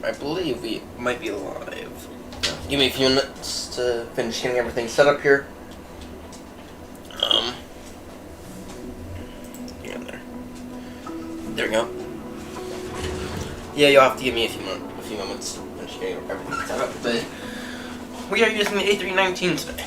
I believe we might be live. Give me a few minutes to finish getting everything set up here. Yeah, there we go. Yeah, you'll have to give me a few moments to finish getting everything set up, but we are using the A319 today.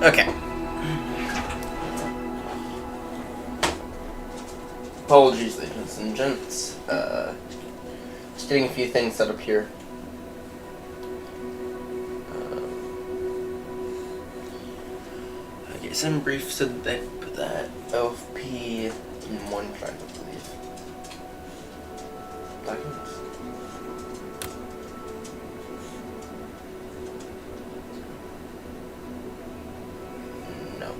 Okay. Apologies, ladies and gents. Just getting a few things set up here. Okay, some brief said they put that LFP in OneDrive, I believe. Documents. No.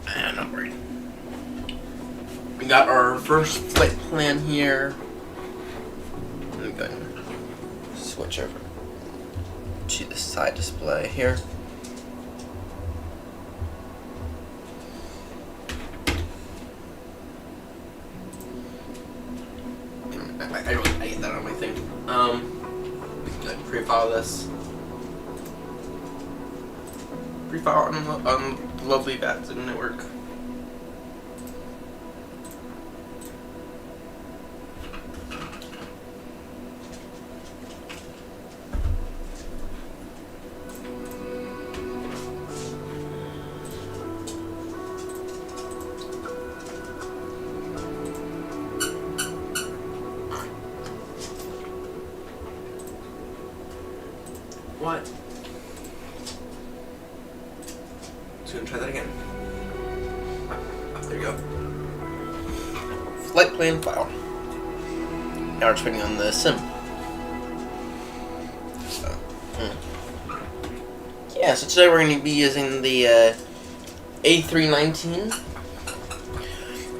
I'm not worried. We got our first flight plan here. Let me go ahead and switch over to the side display here. I get that on my thing. We can go ahead and pre-file this. Pre-file on the lovely Batson network. What? Just gonna try that again. There you go. Flight plan file. Now we're just waiting on the sim. So, yeah, so today we're going to be using the A319,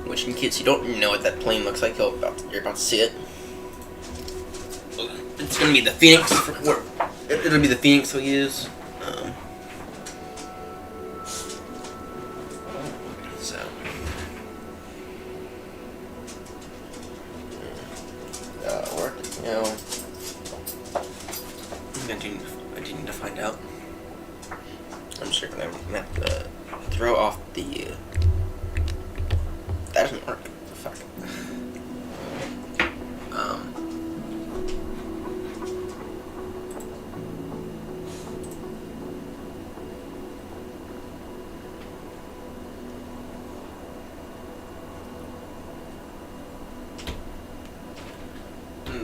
which in case you don't know what that plane looks like, you're about to see it. It's going to be the Phoenix. It'll be the Phoenix we'll use. So. Work, you know. I do need to find out. I'm just gonna have to throw off the. That doesn't work. Fuck.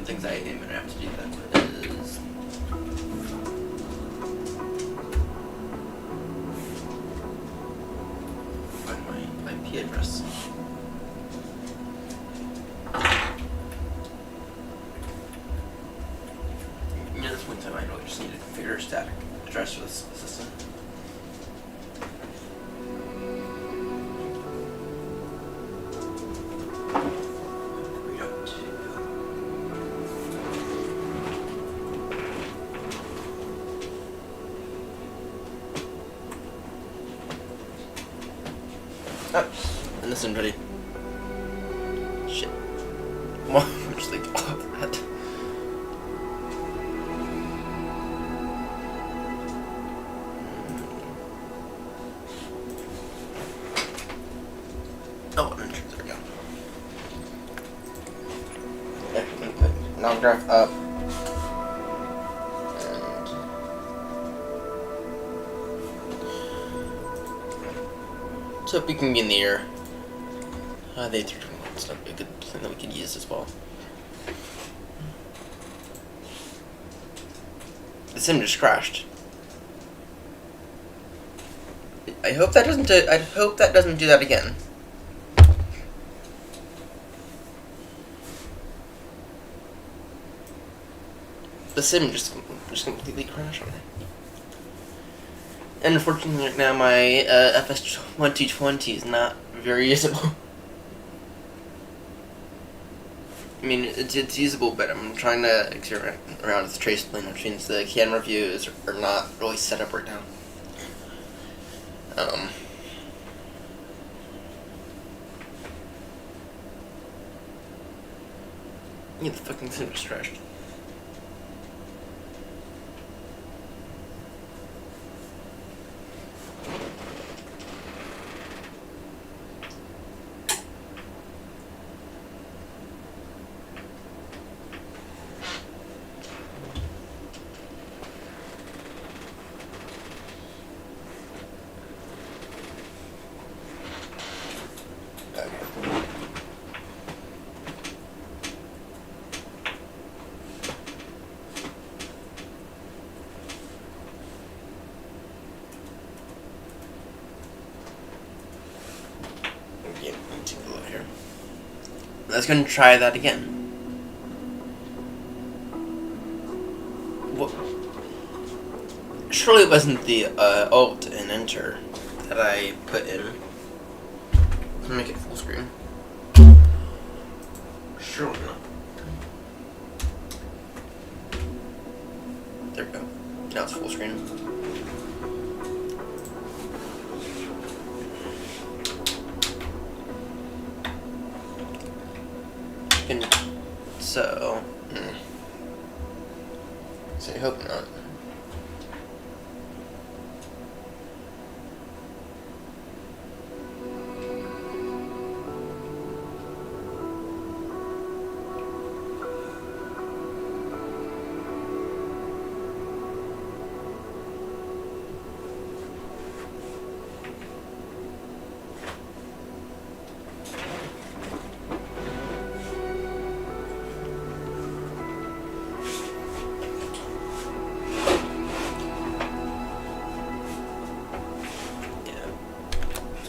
Things I am gonna have to do that is find my IP address. Yeah, this one time I really just need to configure a static address for this system. Oh, and this isn't ready. Shit. Come on, I'm just like, oh, that. Oh, and then there we go. Yeah, good. Now graph up. So if we can be in the air, the A321 is not a good plane that we could use as well. The sim just crashed. I hope that doesn't do that again. The sim just completely crashed on it. And unfortunately, right now my FS2020 is not very usable. I mean, it's usable, but I'm trying to experiment around with trace plane, which means the camera views are not really set up right now. Yeah, the fucking sim just crashed. Let's go and try that again. What? Surely it wasn't the Alt and Enter that I put in. Let's make it full screen. Surely not. There we go. Now it's full screen. So I hope not.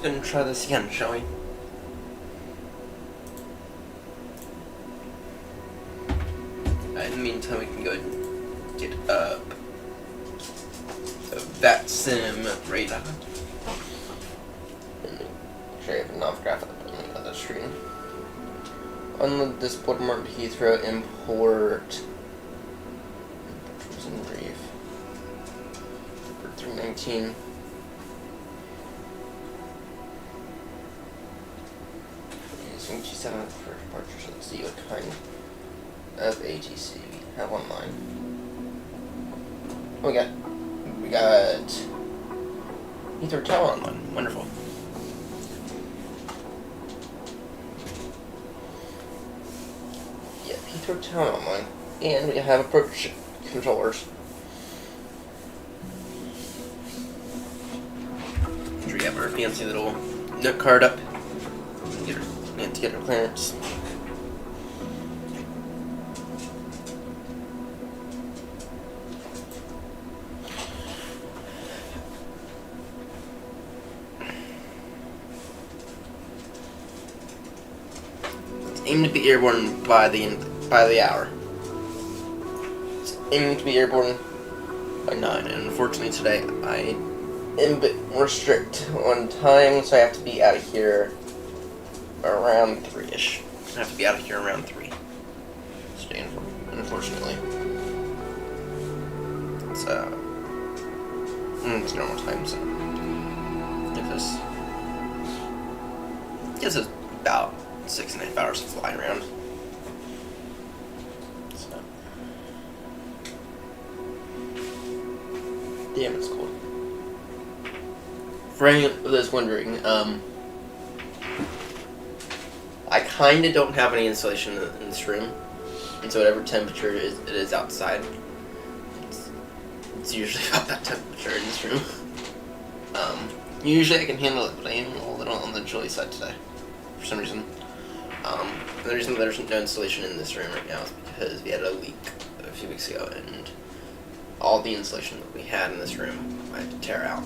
Let's go and try this again, shall we? In the meantime, we can go ahead and get up that sim radar. And show you the nav graph on the other screen. Unload this port marked Heathrow, import in brief. Import 319. Using G7 for departure, so let's see what kind of ATC we have online. Oh, we got Heathrow Tower online. Wonderful. Yeah, Heathrow Tower online, and we have approach controllers. We have our fancy little note card up. To get our clearance. Let's aim to be airborne by the hour. It's aiming to be airborne by 9, and unfortunately today I am a bit more strict on time, so I have to be out of here around 3-ish. I have to be out of here around 3. Staying for, unfortunately. It's normal time, so it gives us about 6.5 hours to fly around. So, damn, it's cold. For any of those wondering, I kinda don't have any insulation in this room, and so whatever temperature it is outside, it's usually about that temperature in this room. Usually I can handle it, but I am a little on the chilly side today, for some reason. The reason there's no insulation in this room right now is because we had a leak a few weeks ago, and all the insulation that we had in this room I had to tear out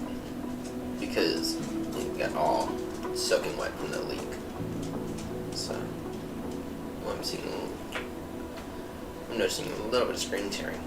because it got all soaking wet from the leak. So I'm noticing a little bit of screen tearing.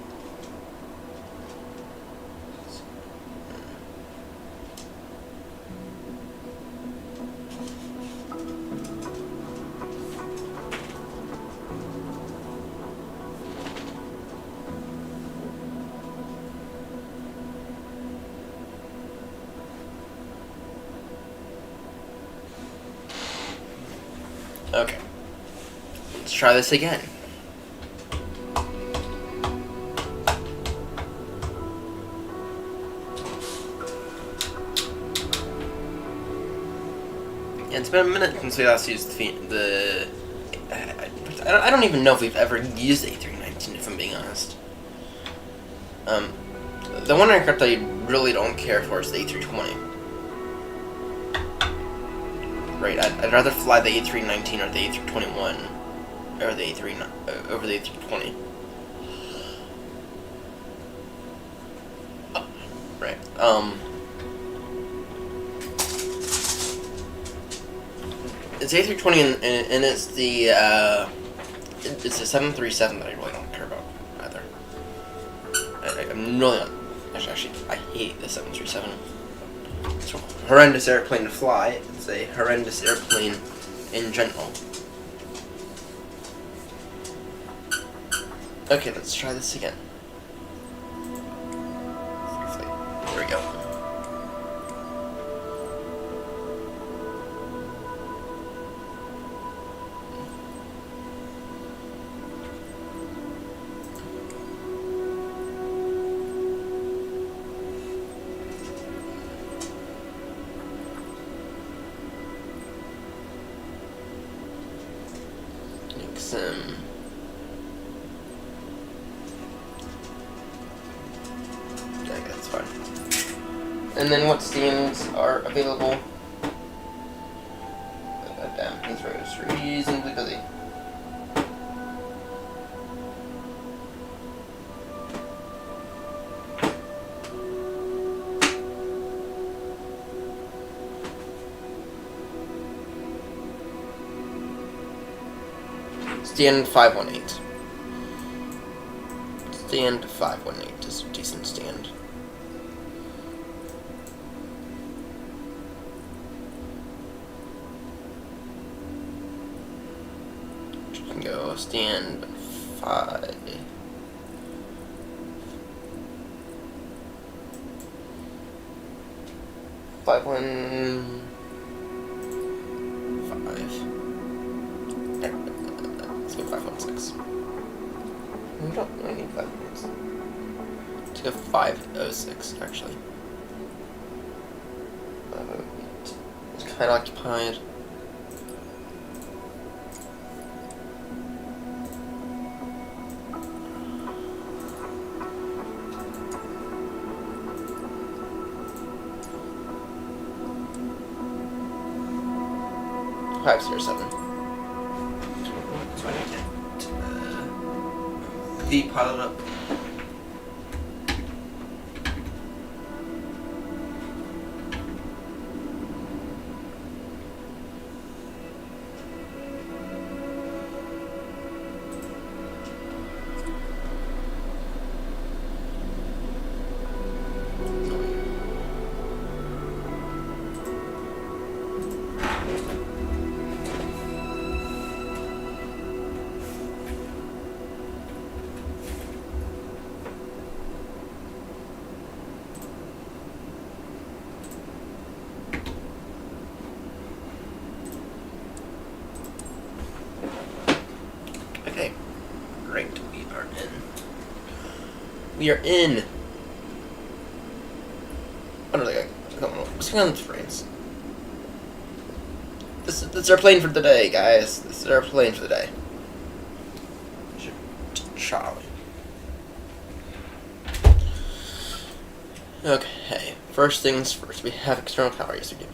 Okay, let's try this again. Yeah, it's been a minute since we last used the I don't even know if we've ever used A319, if I'm being honest. The one aircraft I really don't care for is the A320. Right, I'd rather fly the A319 or the A321 or the over the A320. Right. It's A320 and it's the it's a 737 that I really don't care about either. I'm really not. Actually, I hate the 737. It's a horrendous airplane to fly. It's a horrendous airplane in general. Okay, let's try this again. There we go. Fenixsim. Okay, that's fine. And then what stands are available? Damn, Heathrow is reasonably busy. Stand 518. Stand 518 is a decent stand. You can go stand 5. Five 1 5. Let's go 516. We don't really need 516. Let's go 506 actually. 508. It's kind of occupied. Five 07. So I get the pilot up. Okay, great. We are in. We are in. I don't know. What's going on with frames? This is our plane for the day, guys. This is our plane for the day. Charlie. Okay. First things first. We have external power. Yes, we do.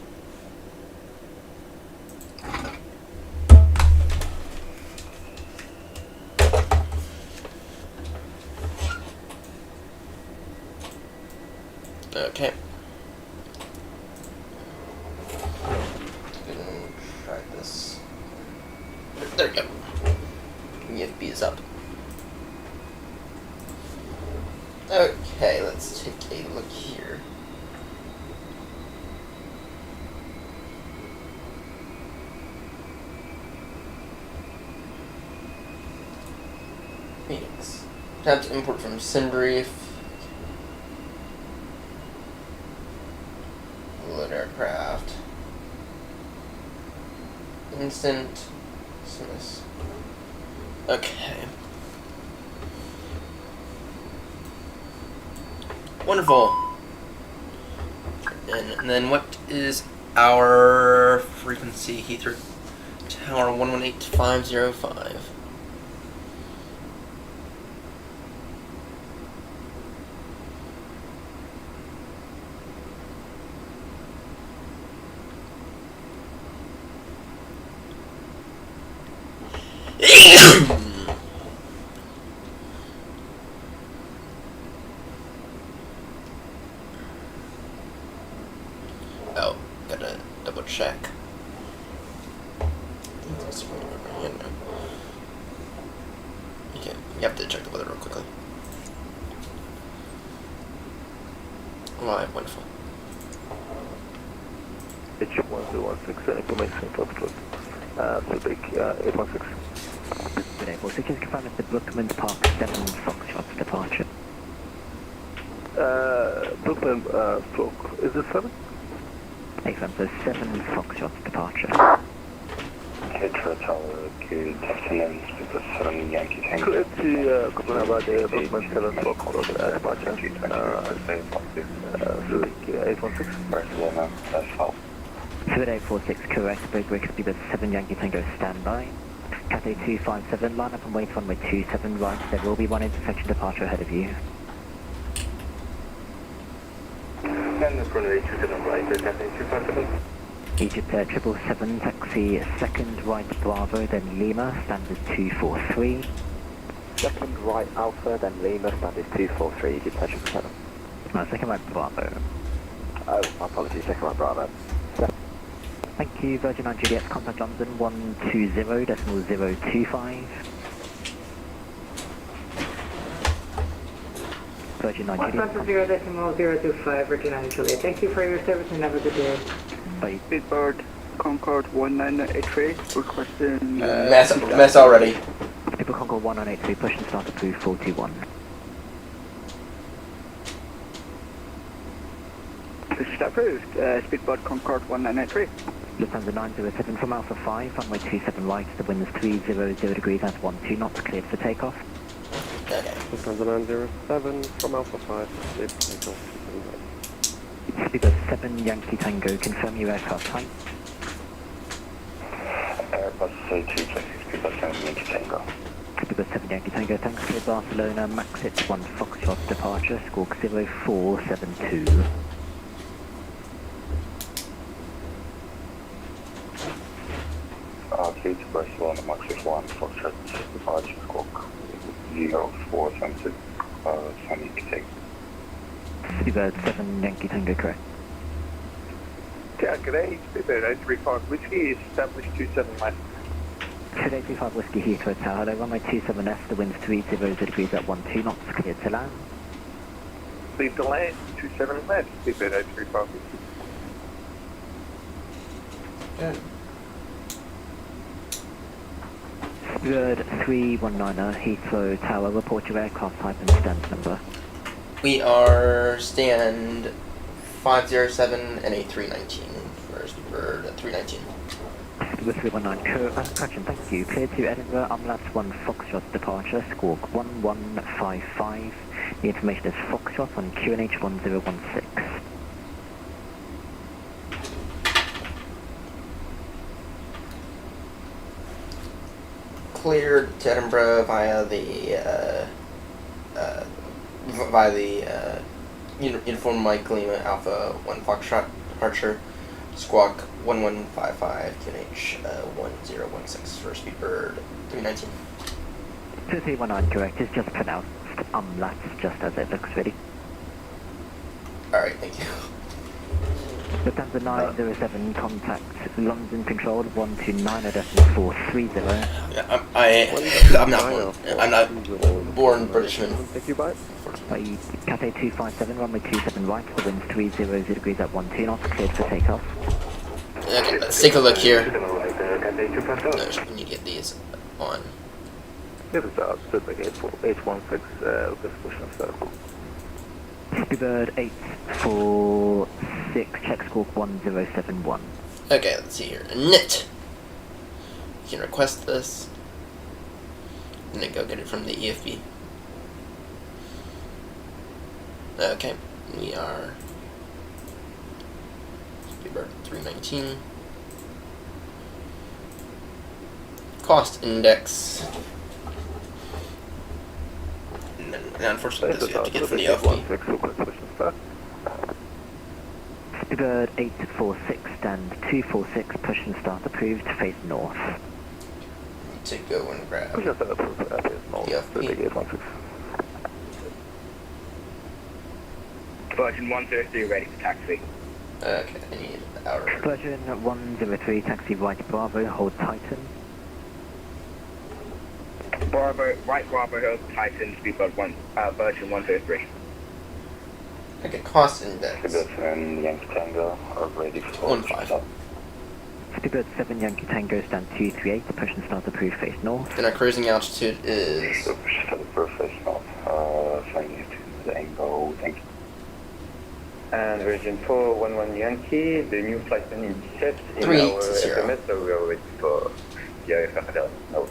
Okay. Try this. There we go. EFB is up. Okay, let's take a look here. Phoenix. Tap to import from SimBrief. Load aircraft. Instant. Simus. Okay. Wonderful. And then what is our frequency? Heathrow Tower 118505. Oh, gotta double check. Okay, you have to check the weather real quickly. Alright, wonderful. H1016, information for the Subic 816. Good day, just confirm Mr. Brookman Park 7 Foxtrot departure. Brooklyn, stroke, is it 7? Excellent, so 7 Foxtrot departure. Heathrow Tower, good afternoon, speak to 7 Yankee Tango. Clear to Brooklyn about the Brooklyn 7 Foxtrot departure. Subic 816. Barcelona, that's all. 2846, correct, break speed of 7 Yankee Tango standby. Cathay 257, line up and wait runway 27 right, there will be one intersection departure ahead of you. And this runway 27 right, Cathay 257. Egypt 777, taxi 2nd right Bravo, then Lima, standard 243. 2nd right Alpha, then Lima, standard 243, Egypt 777. 2nd right Bravo. Oh, my apologies, 2nd right Bravo. Thank you, Virgin 9 Juliet, contact London 120.025. Virgin 9 Juliet. 1.0.025, Virgin 9 Juliet. Thank you for your service and have a good day. Bye. Speedbird Concord 1983, requesting... Mess already. People Concord 1983, push and start approved 421. Push start approved, Speedbird Concord 1983. Lufthansa 907 from Alpha 5, runway 27 right, the wind is 300 degrees at 12 knots, cleared for takeoff. Okay. Lufthansa 907 from Alpha 5, cleared for takeoff. Speedbird 7 Yankee Tango, confirm your aircraft type. Airbus A320, Speedbird 7 Yankee Tango. Speedbird 7 Yankee Tango, thanks, cleared Barcelona, max hit 1 Foxtrot, departure, squawk 0472. Okay, to Barcelona, Max is 1, Foxtrot, departure, squawk 0472, Sunny Tango. Speedbird 7 Yankee Tango, correct. Yeah, good day, Speedbird 835 Whiskey, established 27 left. 2825 Whiskey Heathrow Tower, hello, runway 27 left, the wind's 300 degrees at 12 knots, cleared to land. Leave to land, 27 left, Speedbird 835 Whiskey. Good. Speedbird 319er Heathrow Tower, report your aircraft type and stand number. We are stand 507 and a 319 for Speedbird 319. Speedbird 319, correction, thank you. Clear to Edinburgh, Umlauts 1 Foxtrot departure, squawk 1155. The information is Foxtrot on QNH 1016. Cleared to Edinburgh via the Uniform Mike Lima Alpha 1 Foxtrot departure, squawk 1155 QNH 1016 for Speedbird 319. 2319 correct, is just pronounced Umlauts, just as it looks ready. Alright. Alright, thank you. Lufthansa 907, contact London Control 129.430. Yeah, I'm not born Britishman. Thank you, bye. Cathay 257, runway 27 right, the wind's 300 degrees at 12 knots, cleared for takeoff. Okay, let's take a look here. Cathay 257. We need to get these on. This is Pacific 816, pushing circle. Speedbird 846, check squawk 1071. Okay, let's see here. Knit. You can request this. And then go get it from the EFB. Okay, we are Speedbird 319. Cost index. And unfortunately, this we have to get from the EFB. Speedbird 846, stand 246, push and start approved, face north. To go and grab Push and start approved, the EFB. Virgin 103 ready for taxi. Okay, I need our. Virgin 103, taxi right Bravo, hold Titan. Bravo, right Bravo Hill, Titan, Speedbird 1, Virgin 103. Okay, cost index. And Yankee Tango are ready for 1-5. Speedbird 7 Yankee Tango, stand 238, push and start approved, face north. Then our cruising altitude is. Surface north, sending you to the angle, thank you. And Virgin 411 Yankee, the new flight plan is set in 380. our FMS, so we are ready for the EIDW. No.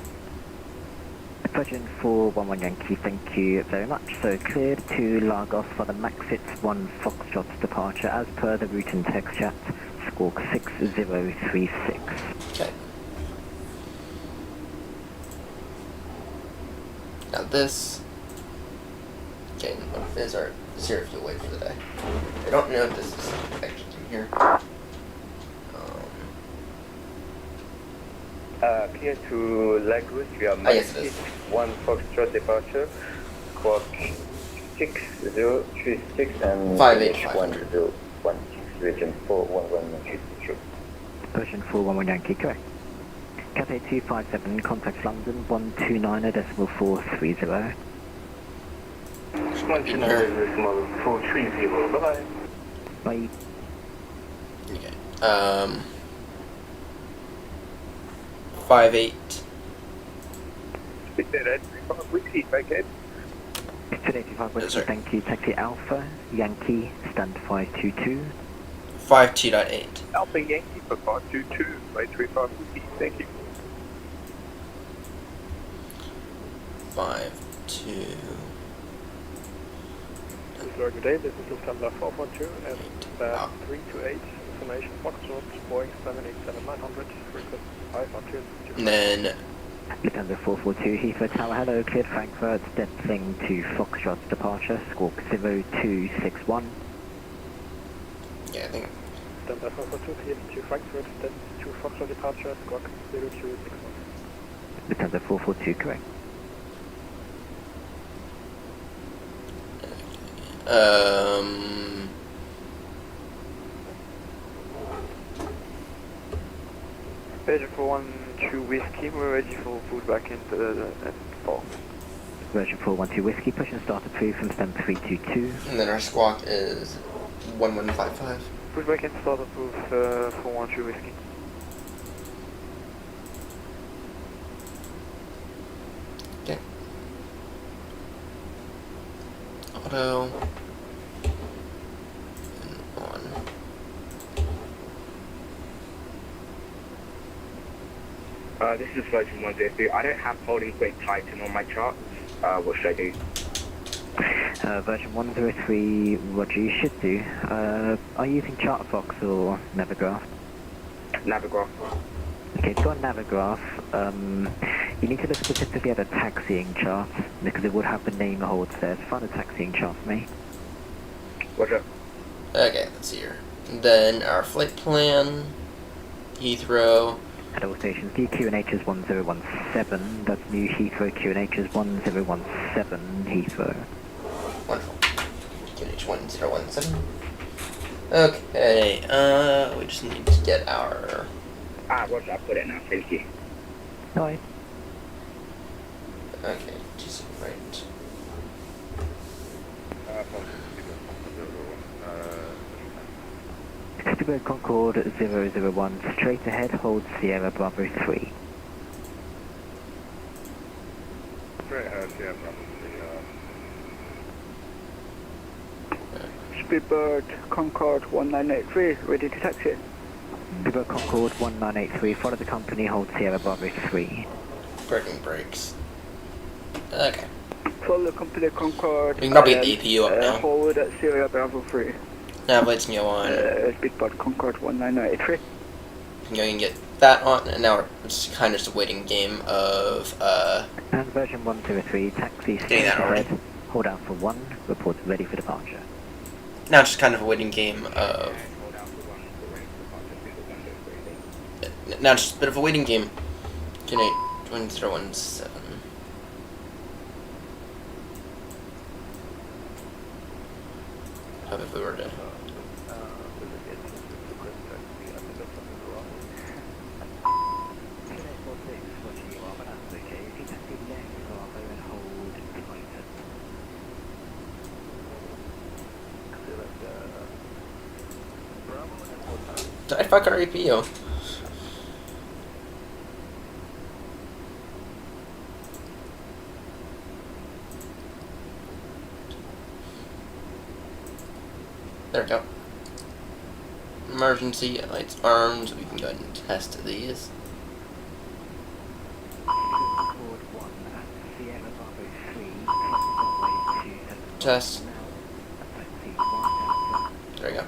Virgin 411 Yankee, thank you very much. So cleared to Lagos for the Maxit 1 Foxtrot's departure as per the route and text chat, squawk 6036. Okay. Now this. Okay, what is our zero fuel weight for the day? I don't know if this is actually in here. Clear to Lagos, we are yes, it Maxit is. 1 Foxtrot departure, squawk 6036 and 58500. 1016, Virgin 411 Yankee. Virgin 411 Yankee, correct. Cathay 257, contact London 129.430. 430, bye-bye. Bye. Okay. 5-8. Speedbird 835 Whiskey, vacate. Speedbird 85 Yes, Whiskey, sir. thank you. Taxi Alpha Yankee, stand 522. 52.8. Alpha Yankee for 522, 835 Whiskey, thank you. 5-2. Good day, this is Lufthansa 442 and 328, information Foxtrot, Boeing 787-900, frequency 512. And then Lufthansa 442, Heathrow Tower, hello, cleared Frankfurt, stepping to Foxtrot's departure, squawk 0261. yeah, I think Lufthansa 442, cleared to Frankfurt, step to Foxtrot departure, squawk 0261. Lufthansa 442, correct. Virgin 412 Whiskey, we're ready for food back into the fall. Virgin 412 Whiskey, push and start approved from stem 322. and then our squawk is 1155. Food back in start approved 412 Whiskey. Okay. Auto. And on. This is Virgin 103. I don't have holding brake Titan on my chart. What should I do? Version 103, Roger, you should do. Are you using Chartfox or Navigraph? Navigraph. Okay, if you've got Navigraph, you need to look specifically at a taxiing chart, because it would have the name holds there. So find a taxiing chart for me. Roger. Okay, let's see here. And then our flight plan. Heathrow. At all stations, QNH is 1017, that's new Heathrow, QNH is 1017, Heathrow. Wonderful. QNH 1017. Okay, we just need to get our... Roger, I put it now, thank you. Alright. Okay, just right. Studio Concorde 001, straight ahead, hold Sierra Bravo 3. Straight ahead, Sierra Bravo 3. Speedbird Concorde 1983, ready to taxi. Speedbird Concorde 1983, follow the company, hold Sierra Bravo 3. Parking brakes. Okay. Follow the company Concorde. We can probably get the APU up now. Hold at Sierra Bravo 3. Now let's go on. Speedbird Concorde 1983. We can get that on, and now we're just kind of just a waiting game of And version 103, taxi straight Getting that already. ahead, hold out for 1, report ready for departure. now it's just kind of a waiting game of now just a bit of a waiting game. 1017. How if we were to did I fuck our APU? There we go. Emergency lights armed. We can go ahead and test these. Test. There we go.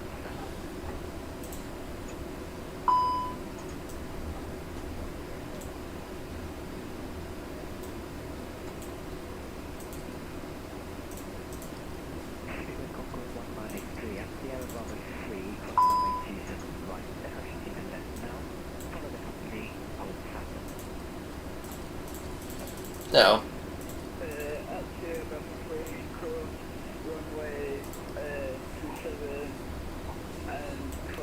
No.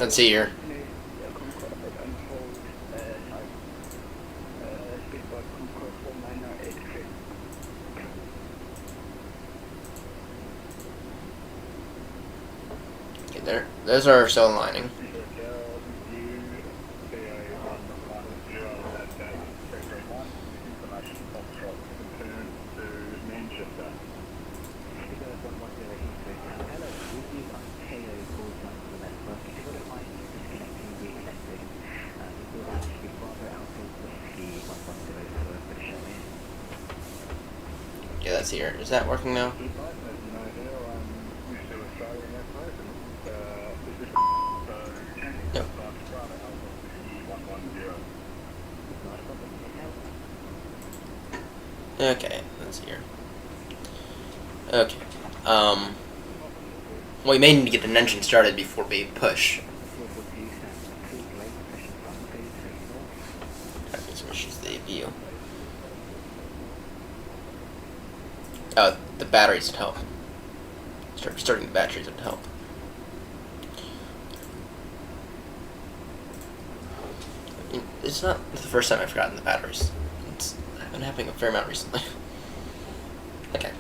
Let's see here. Okay, there. Those are still aligning. Yeah, that's here. Is that working now? Nope. Okay, that's here. Okay. We may need to get an engine started before we push. Some issues with the APU. Oh, the batteries would help. Starting the batteries would help. It's not the first time I've forgotten the batteries. It's been happening a fair amount recently. Okay.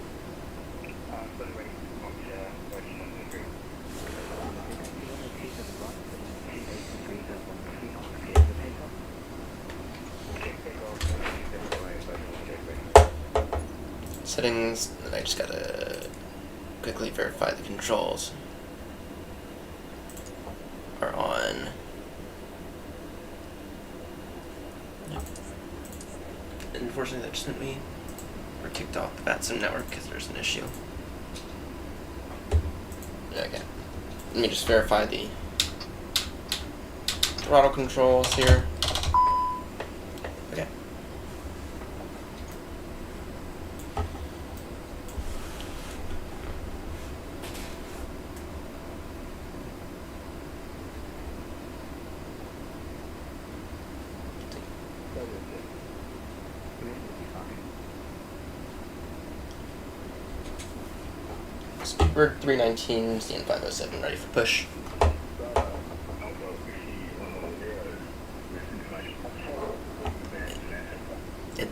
Settings, and I just gotta quickly verify the controls are on. Yep. Unfortunately, that just meant we were kicked off the VATSIM network because there's an issue. Okay. Let me just verify the throttle controls here. Okay. Speedbird 319, CN507, ready for push.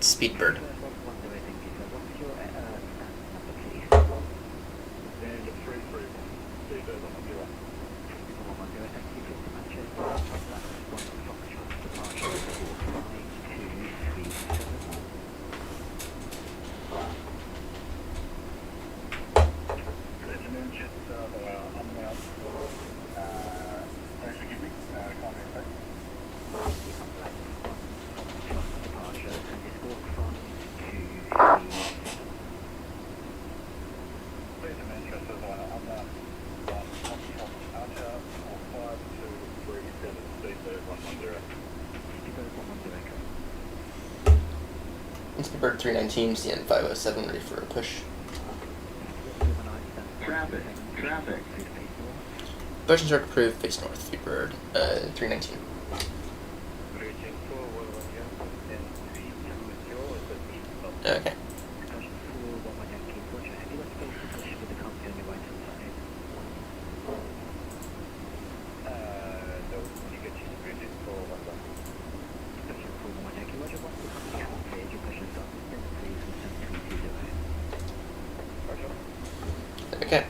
It's Speedbird. Speedbird 319, CN 507, ready for a push. Traffic. Push and start approved, face north, Speedbird 319. Okay. Okay.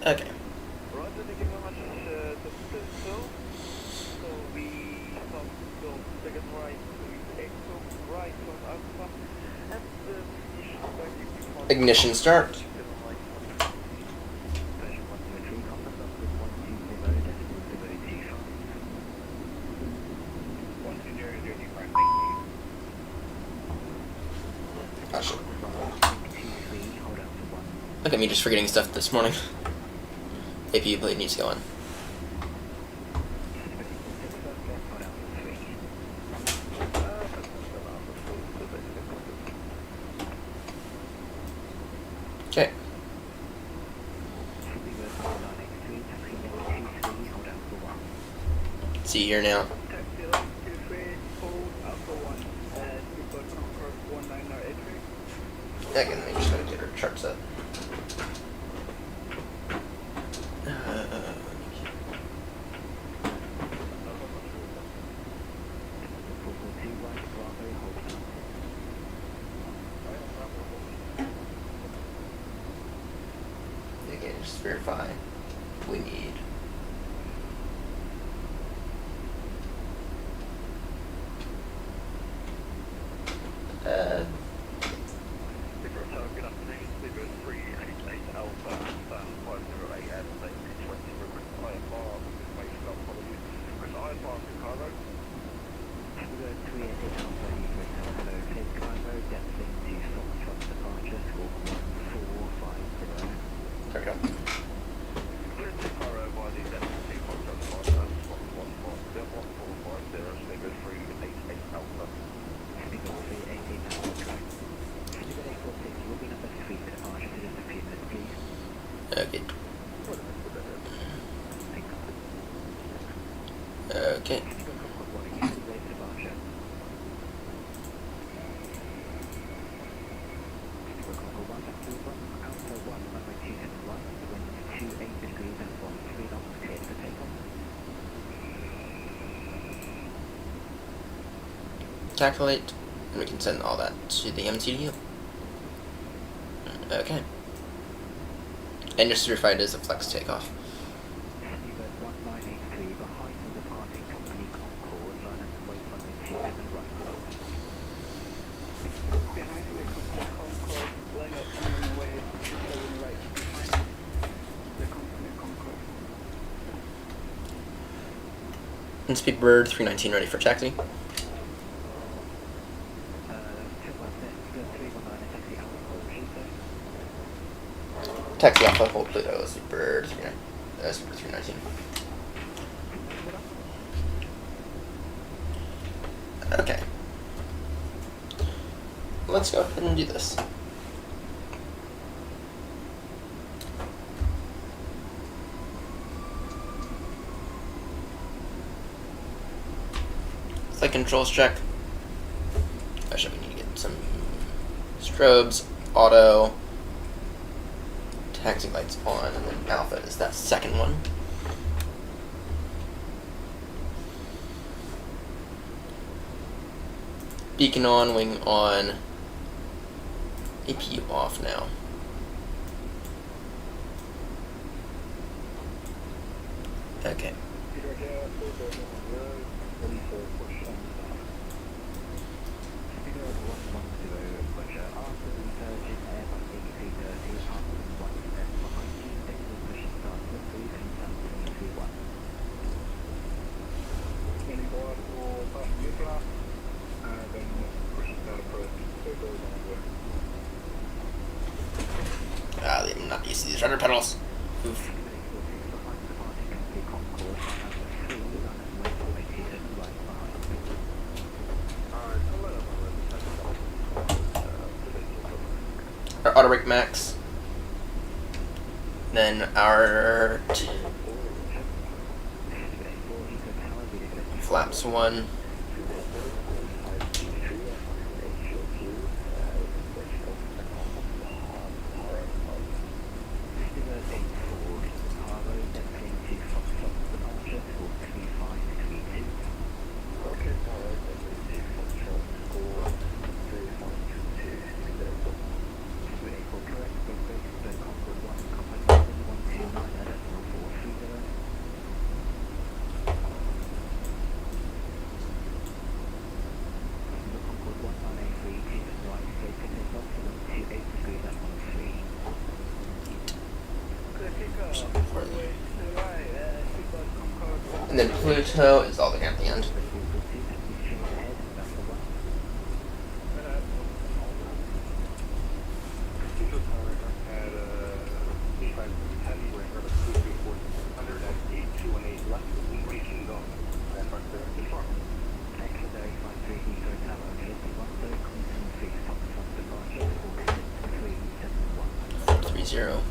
Okay. Roger, thank you very much. So we stop to go second right to Echo, right from Alpha, and the Ignition start. Oh, shit. Look at me just forgetting stuff this morning. APU plate needs to go on. Okay. See you here now. Okay, let me just gotta get our charts up. Again, just verify. We need. There we go. Okay. Okay. Calculate, and we can send all that to the MTDU. Okay. And just verify it is a flex takeoff. And Speedbird 319 ready for taxi. Taxi Alpha, hold Pluto, Speedbird 319. Okay. Let's go ahead and do this. flight controls check. Actually, we need to get some strobes, auto, taxi lights on, and then alpha is that second one. Beacon on, wing on, APU off now. Okay. I'm not used to these rudder pedals. Oof. Our auto brake max. Then our flaps 1. And then Pluto is all the way at the end. Zero.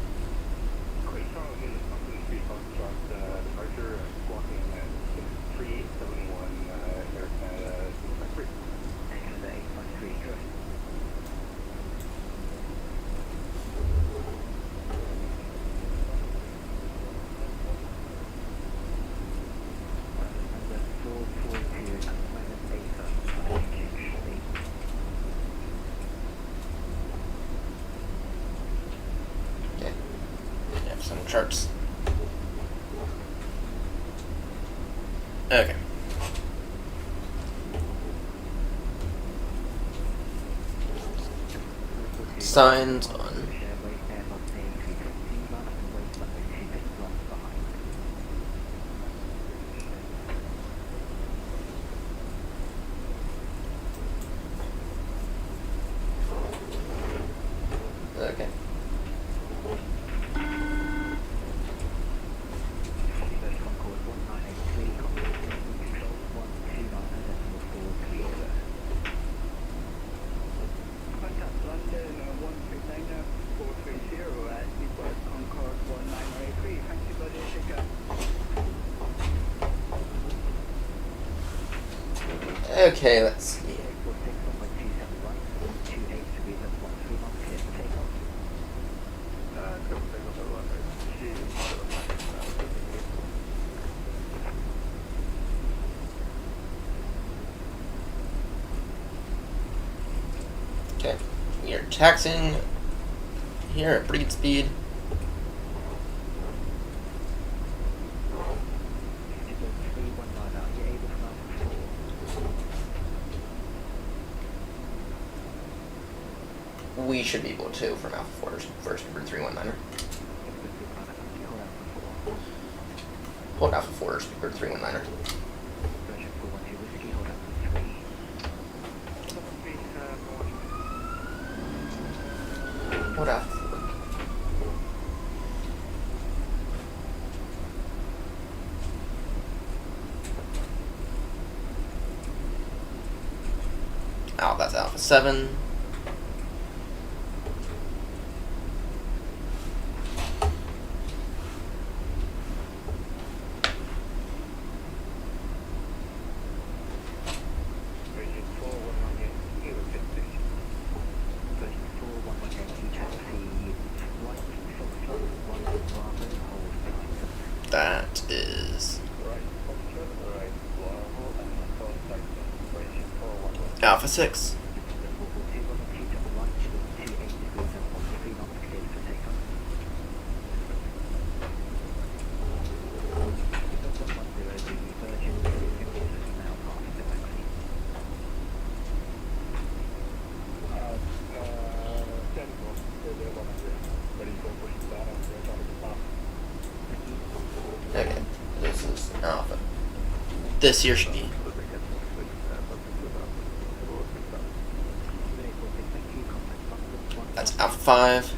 Charts. Okay. Signs on. Okay. Okay, let's see. Okay, we are taxing here at pretty good speed. We should be able to from Alpha 4's first Bird 319er. Hold Alpha 4's Bird 319er. Hold Alpha 4. Oh, that's Alpha 7. is Alpha 6. Okay, this is Alpha. This here should be. That's Alpha 5.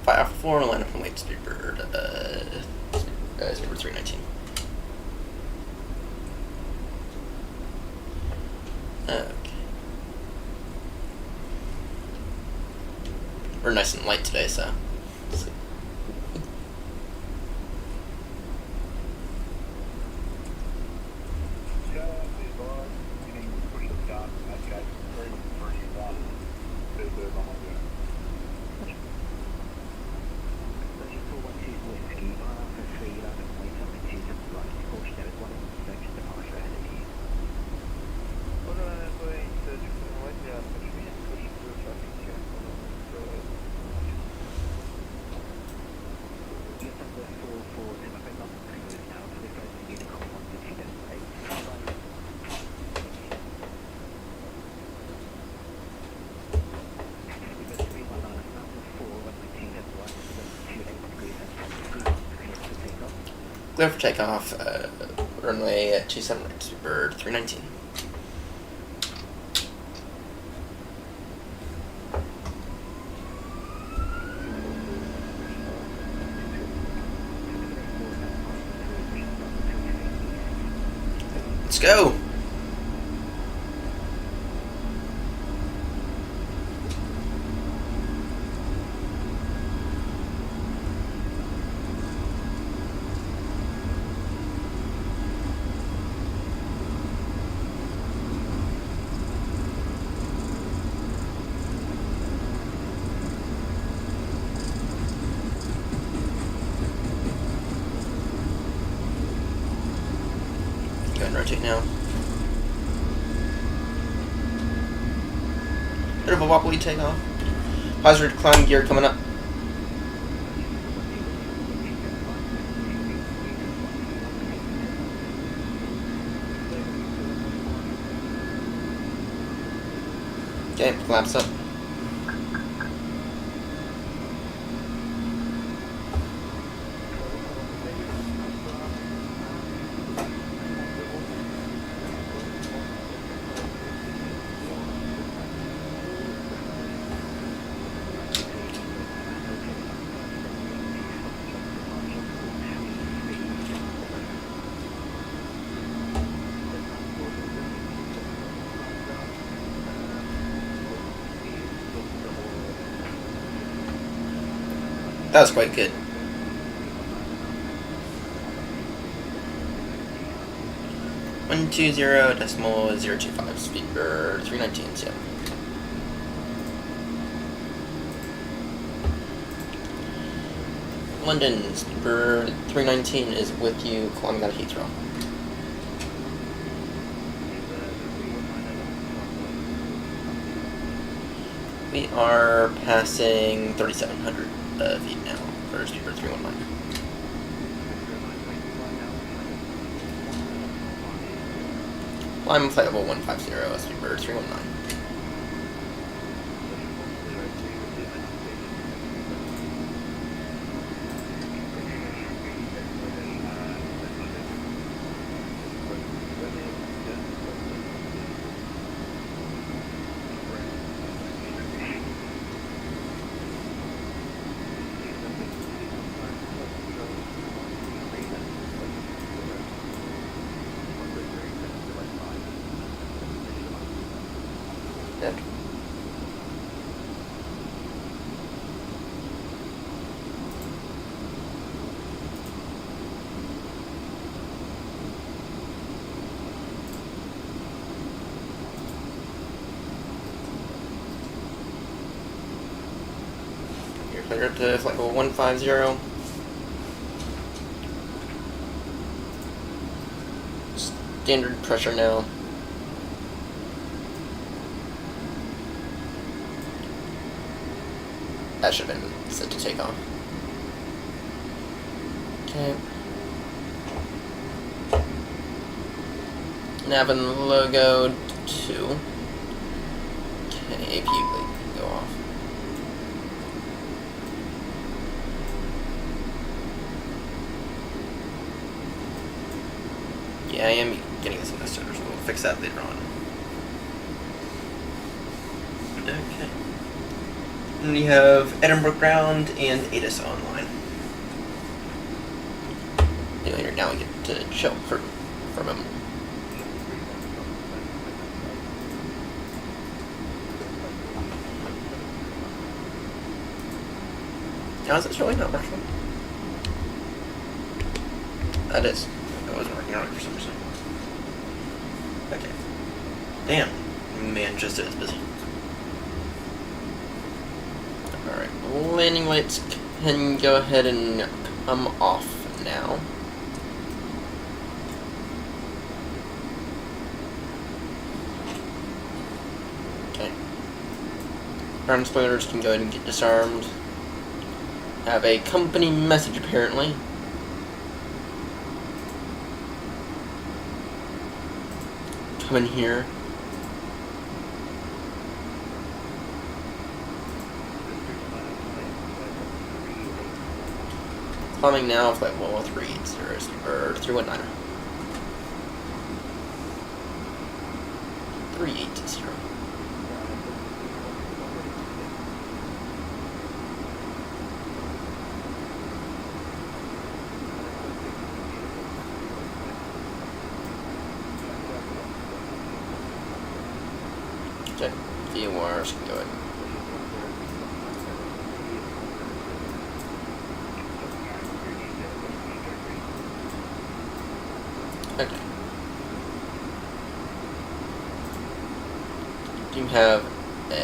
Alpha 4, line up and wait, Speedbird, Speedbird 319. Okay. We're nice and light today, so. Let's see. Clear for takeoff, runway 27 right, Speedbird 319. Let's go! Go ahead and rotate now. Bit of a wobbly takeoff. Hazard climb gear coming up. Okay, collapse up. That was quite good. One 120.025 Speedbird 319. So. London Speedbird 319 is with you, climbing out of Heathrow. We are passing 3,700 feet now for Speedbird 319. Climb flight level 150, Speedbird 319. clear to flight level 150. Standard pressure now. That should have been set to take off. Okay. Nav and logo 2. Okay, AP blade can go off. Yeah, I am getting this semester, so we'll fix that later on. Okay. And we have Edinburgh Ground and ATIS online. Anyway, now we get to chill for a moment. Now is this really not working? That is. It wasn't working out for some reason. Okay. Damn. Manchester is busy. Alright. Landing lights can go ahead and come off now. Okay. Ground spoilers can go ahead and get disarmed. Have a company message apparently. Come in here. Climbing now, flight level 380 or 319. 380. Okay, VORs can go ahead. Okay. Do you have a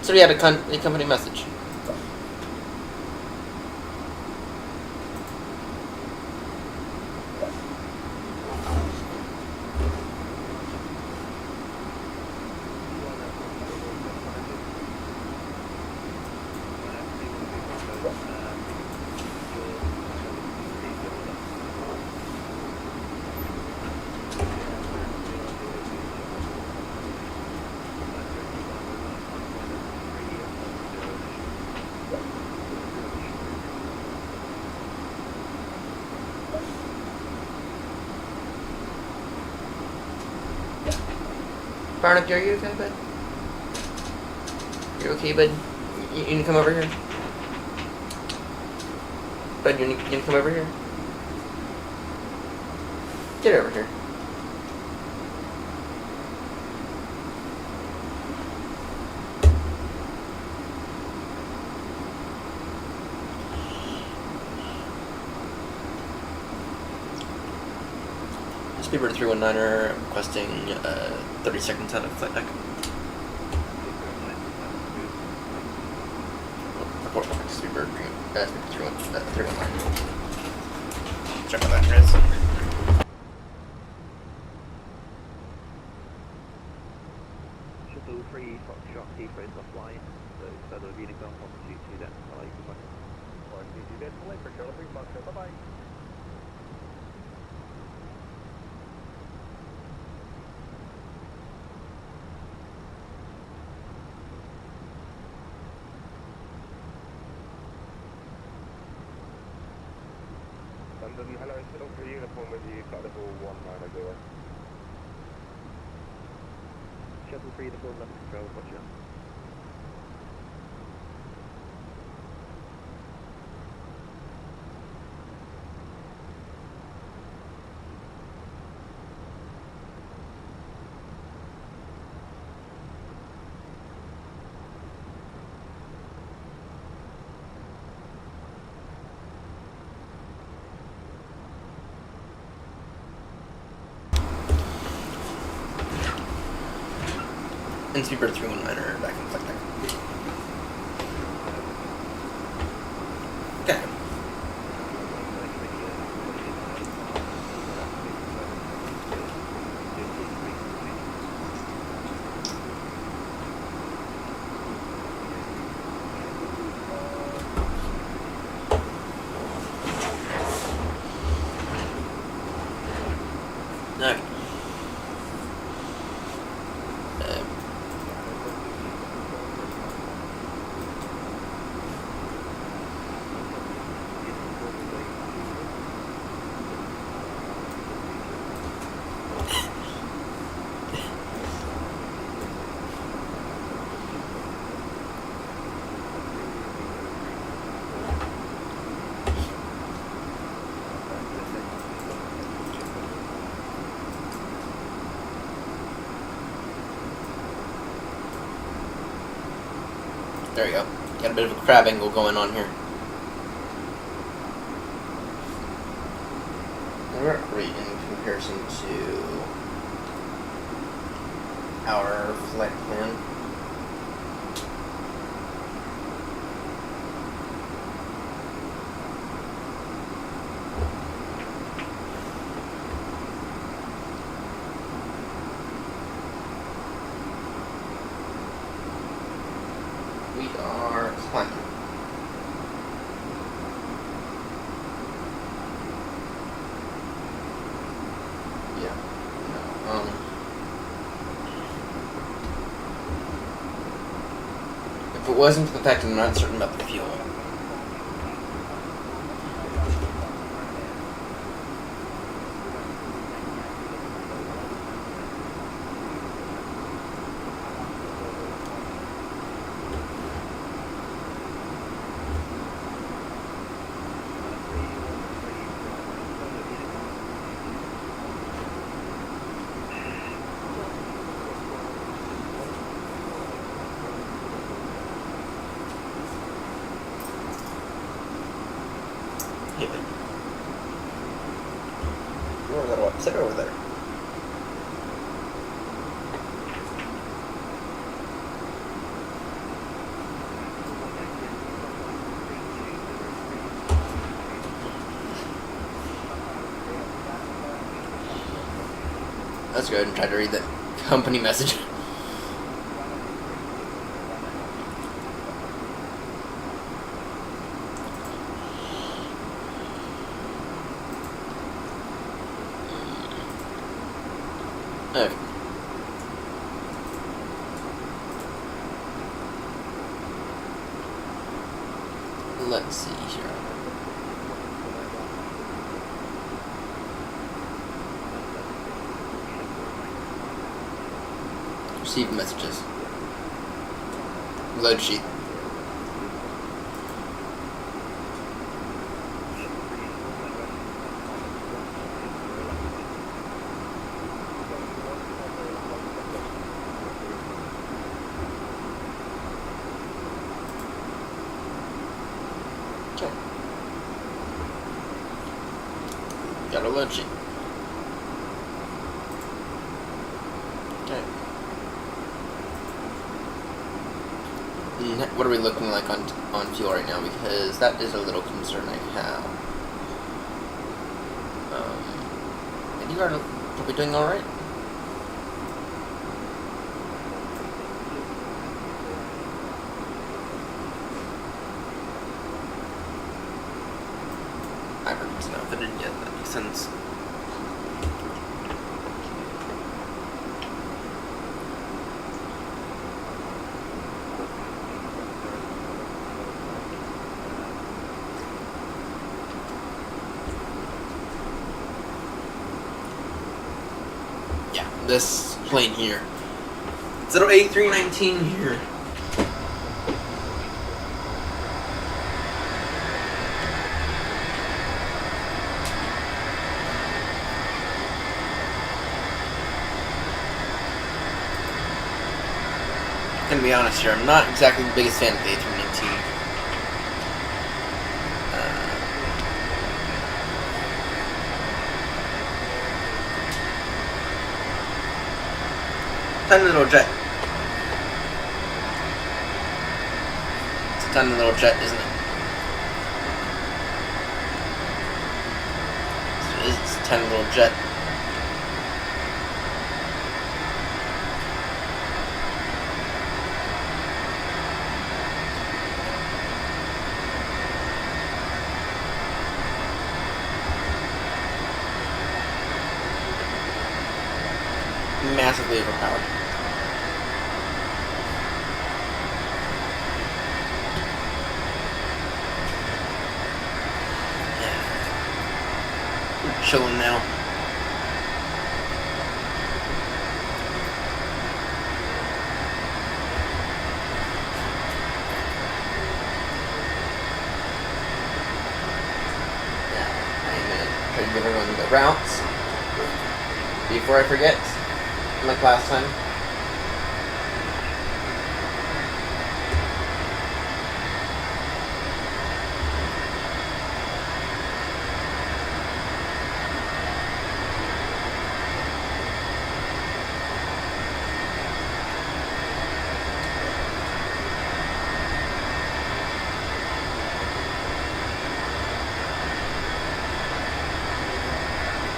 so we had a company message. Barnack, are you okay, bud? You okay, bud? You need to come over here? Bud, you need to come over here? Get over here. Speedbird 319er requesting 30 seconds out of flight deck. Report back to Speedbird 319. Check on that, guys. Shuttle 3 Foxtrot Heathrow is offline, so further Unicom 122 that's fine. Alright, you get delay for Shuttle 3 Foxtrot, bye bye. London, hello, Shuttle 3 uniform with you, flight level 190. Shuttle 3 to full left control, watch out. And Speedbird 319 are back in flight deck. Okay. Okay. There we go. Got a bit of a crab angle going on here. Where are we in comparison to our flight plan? We are climbing. Yeah. No. If it wasn't for the fact that I'm not certain about the fuel. Hey, babe. You're over there. Sit over there. Let's go ahead and try to read the company message. Okay. Let's see here. Receive messages. Load sheet. Okay. Got a load sheet. Okay. What are we looking like on fuel right now? Because that is a little concern I have. And you are probably doing all right. I haven't outfitted yet. That makes sense. Yeah, this plane here. It's little A319 here. I'm gonna be honest here, I'm not exactly the biggest fan of the A319. Tiny little jet. Tiny little jet, isn't it? It's a tiny little jet. Massively overpowered. Yeah. Chilling now. Yeah, I'm gonna try to give everyone the routes before I forget. Like last time.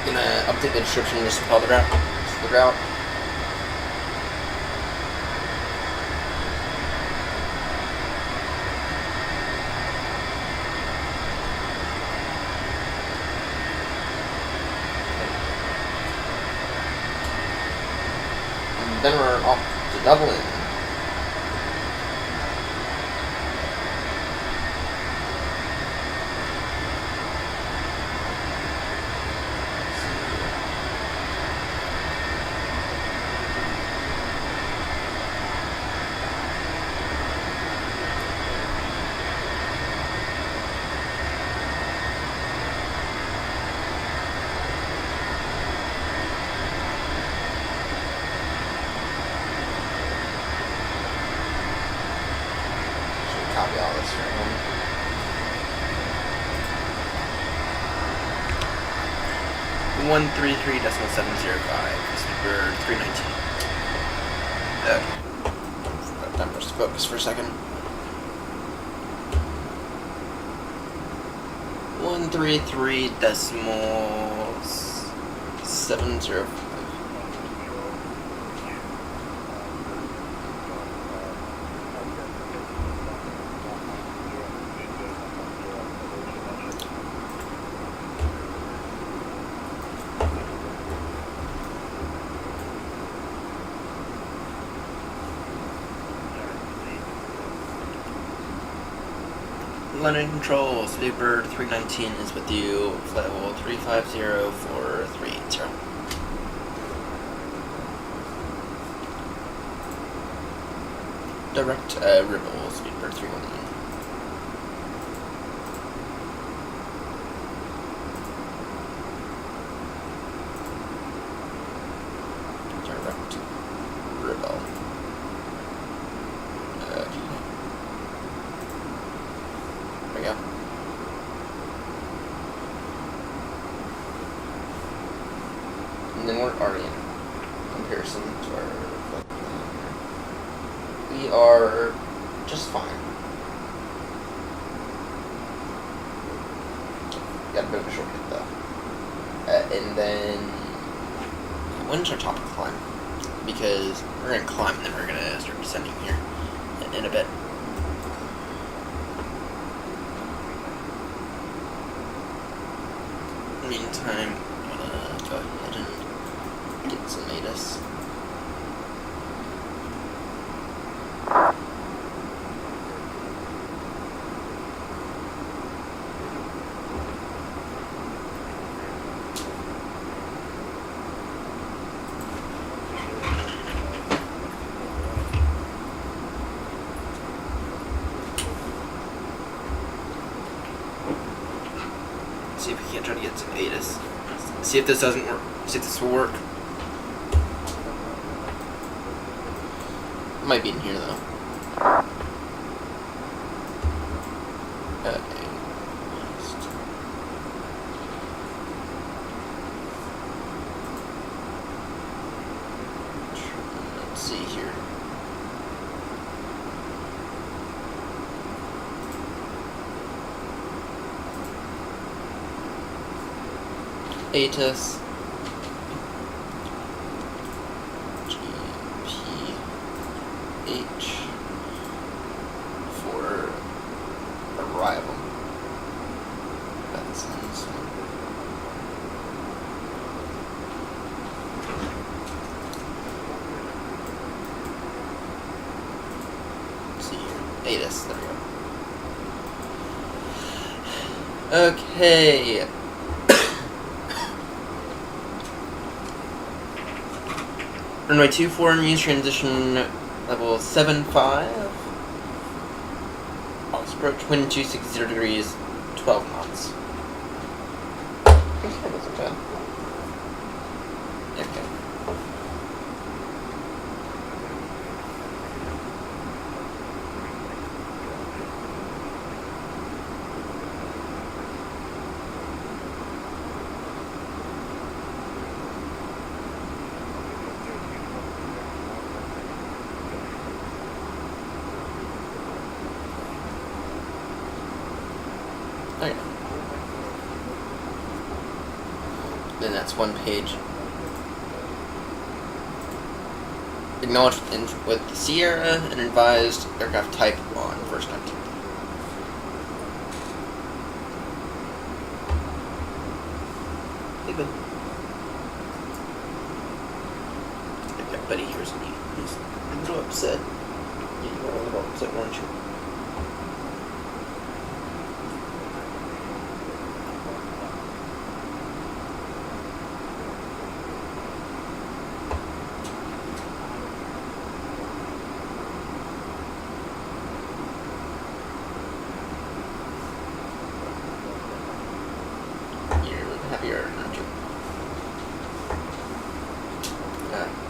Gonna update the description just to call the route. Just the route. Then we're off to Dublin. Copy all this right home. .133.705. Sleeper 319. Okay. Let that numbers focus for a second. 133.705. London Control, Sleeper 319 is with you, flight level 350-430. Direct Ripple, Sleeper 319. Direct Ripple. There we go. And then where are we in comparison to our flight plan? We are just fine. Got a bit of a short hit though. And then when's our top climb? Because we're gonna climb and then we're gonna start descending here in a bit. Meantime, I'm gonna go ahead and get some ATIS. See if we can't try to get some ATIS. See if this doesn't work. See if this will work. Might be in here though. Okay. Let's see here. ATIS, EGPH for arrival. That's nice. Let's see here. ATIS, there we go. Okay. Runway 24 news transition level 75. Approach wind 260 degrees, 12 knots. Okay, that's okay. Okay. Okay. Then that's one page. Acknowledged with Sierra and advised aircraft type on first activity. Hey, Ben. Okay, buddy, here's me. He's a little upset. Yeah, you were a little upset, weren't you? Happier, aren't you?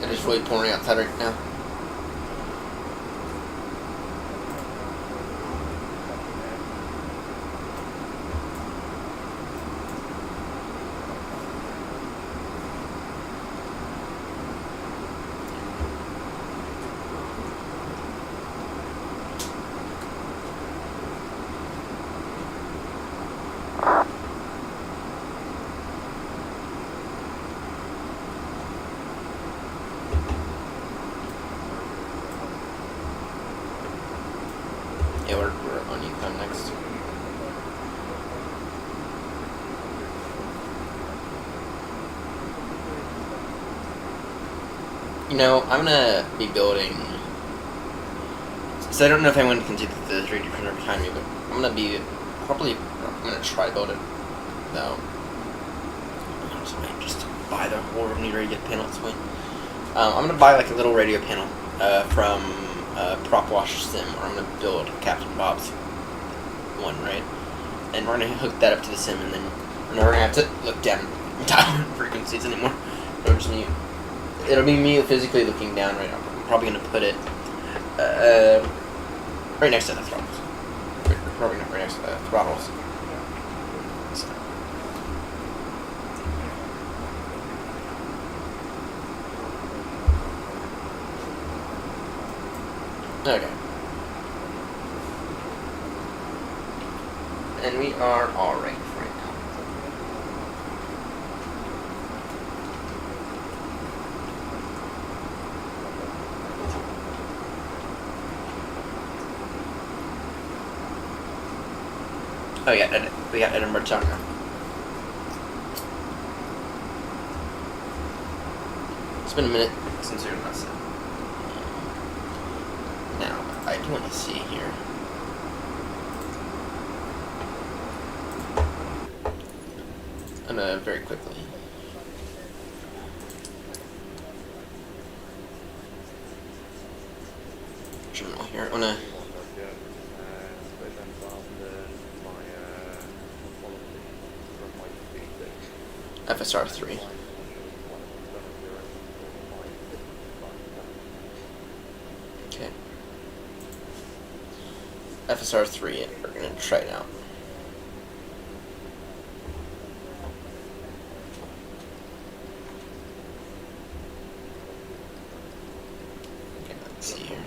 It is really pouring outside right now. Yeah, we're on Econ next. You know, I'm gonna be building. So I don't know if I want to continue the 3D printer behind me, but I'm gonna be I'm gonna try to build it. Though, I might just buy the whole new radio panel. It's fine. I'm gonna buy like a little radio panel from Prop Wash Sim, or I'm gonna build Captain Bob's one, right? And we're gonna hook that up to the sim, and then we're not gonna have to look down and dial frequencies anymore. It'll be me physically looking down right now. I'm probably gonna put it right next to the throttles. Probably not right next to the throttles. So. Okay. And we are alright right now. Oh yeah, we got Edinburgh Town now. It's been a minute since we were last set. Now, I do want to see here. I'm gonna very quickly. Terminal here. I'm gonna. FSR3. Okay. FSR3, we're gonna try it out. Okay, let's see here.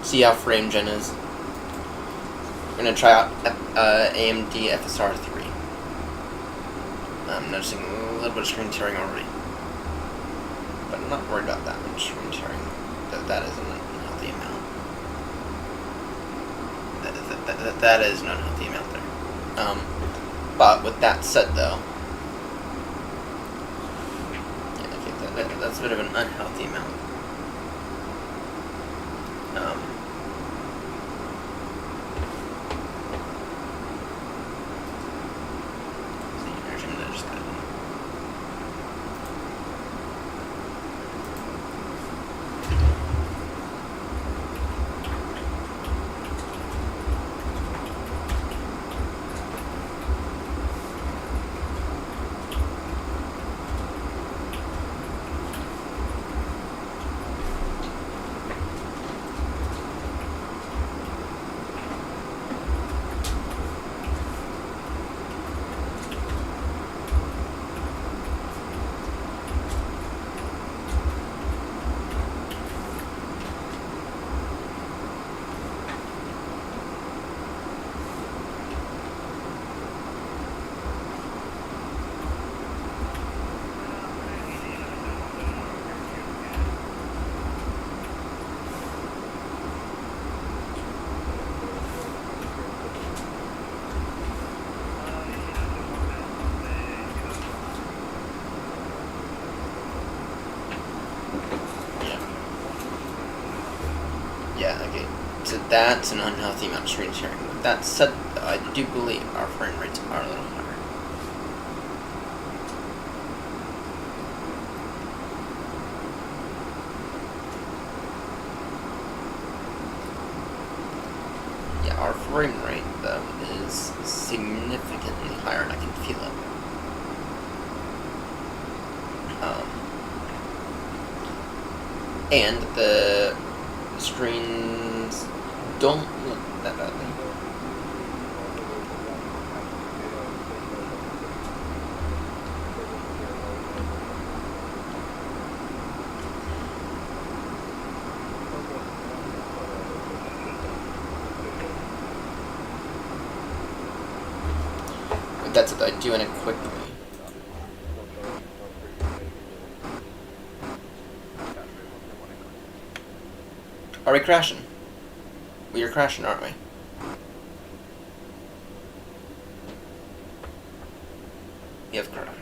see how frame gen is. We're gonna try out AMD FSR3. I'm noticing a little bit of screen tearing already, but I'm not worried about that much screen tearing. That is an unhealthy amount. That is an unhealthy amount there. But with that said, though, yeah, okay, that's a bit of an unhealthy amount. Yeah, okay. So that's an unhealthy amount of screen sharing. With that said, though, I do believe our frame rates are a little higher. Yeah, our frame rate, though, is significantly higher, and I can feel it. And the screens don't look that badly. But that's it, I do want to quickly. Are we crashing? We are crashing, aren't we? We have crashed.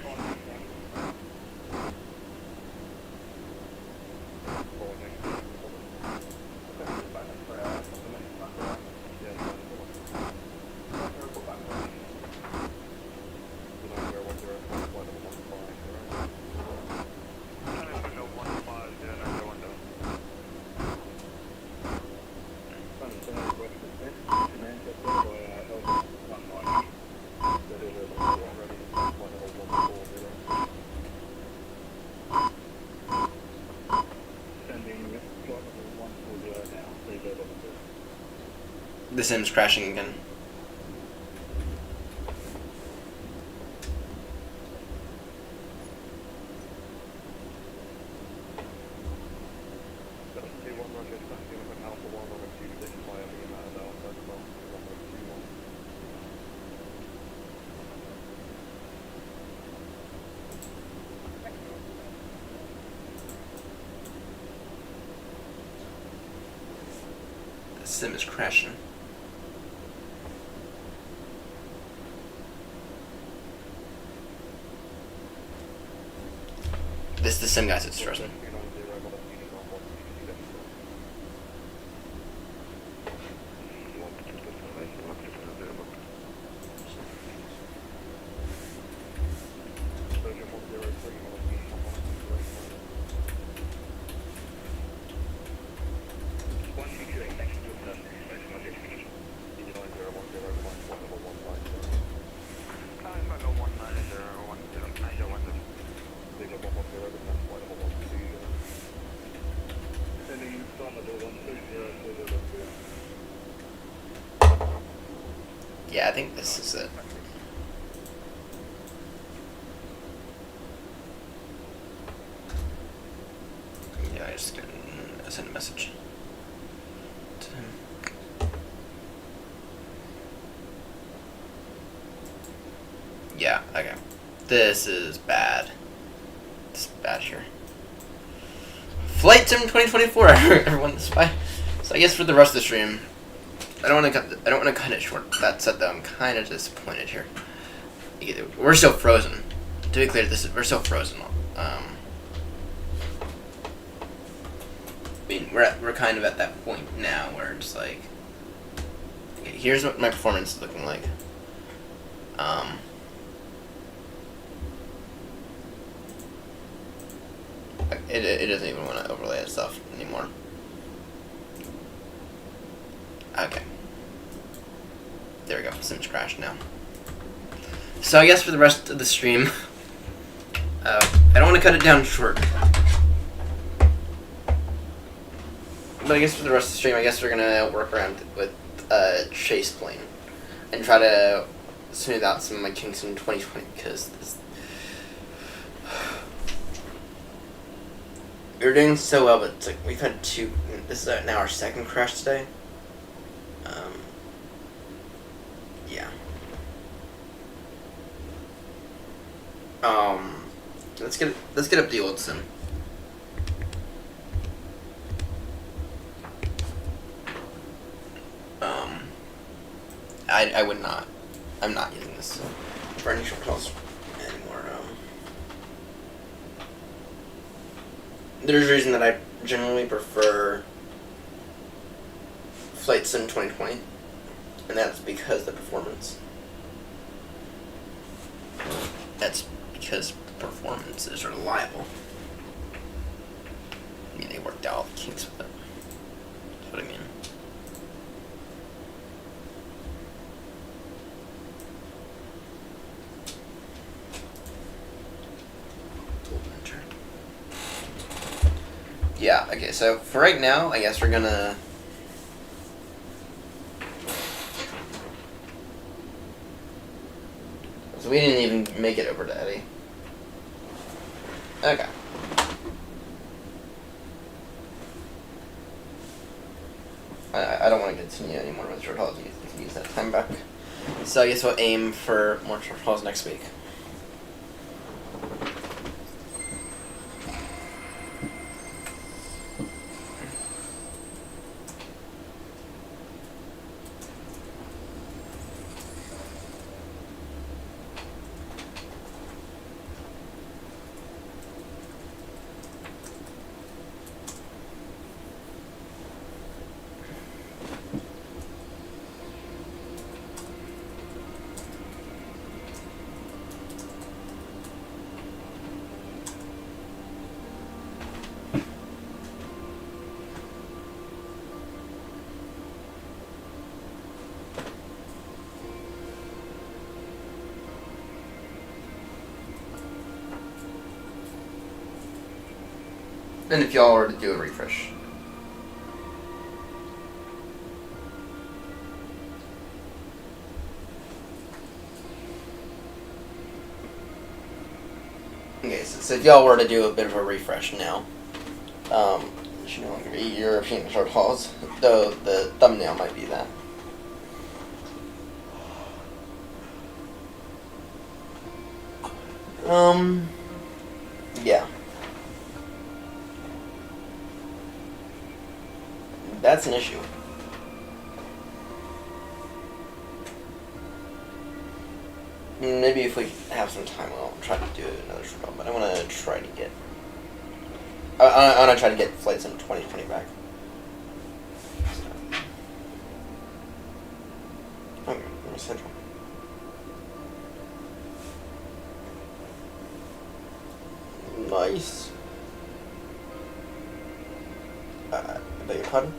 The Sim's crashing again. The Sim is crashing. This is the Sim, guys, it's frozen. Yeah, I think this is it. Yeah, I just sent a message to him. Yeah, okay. This is bad. This is bad here. Flight Sim 2024, everyone. So I guess for the rest of the stream, I don't want to cut it short. That said, though, I'm kind of disappointed here. We're still frozen. To be clear, we're still frozen. I mean, we're kind of at that point now where it's like, okay, here's what my performance is looking like. It doesn't even want to overlay that stuff anymore. Okay. There we go. Sim's crashed now. So I guess for the rest of the stream, I don't want to cut it down short. But I guess for the rest of the stream, I guess we're gonna work around with chase plane and try to smooth out some of my kinks in 2020 because we're doing so well, but it's like we've had two. This is now our second crash today. Yeah. Let's get up the old sim. I would not. I'm not using this for any short calls anymore. There's a reason that I generally prefer Flight Sim 2020, and that's because the performance. That's because performance is reliable. I mean, they worked out all the kinks with it. That's what I mean. Yeah, okay, so for right now, I guess we're gonna... So we didn't even make it over to Eddie. Okay. I don't want to continue anymore with short hauls. You can use that time back. So I guess we'll aim for more short hauls next week. And if y'all were to do a refresh. Okay, so if y'all were to do a bit of a refresh now, it should no longer be European short hauls, though the thumbnail might be that. Yeah. That's an issue. Maybe if we have some time, we'll try to do another short haul, but I want to try to get... I want to try to get Flight Sim 2020 back. Okay, where's Central? Nice. I beg your pardon?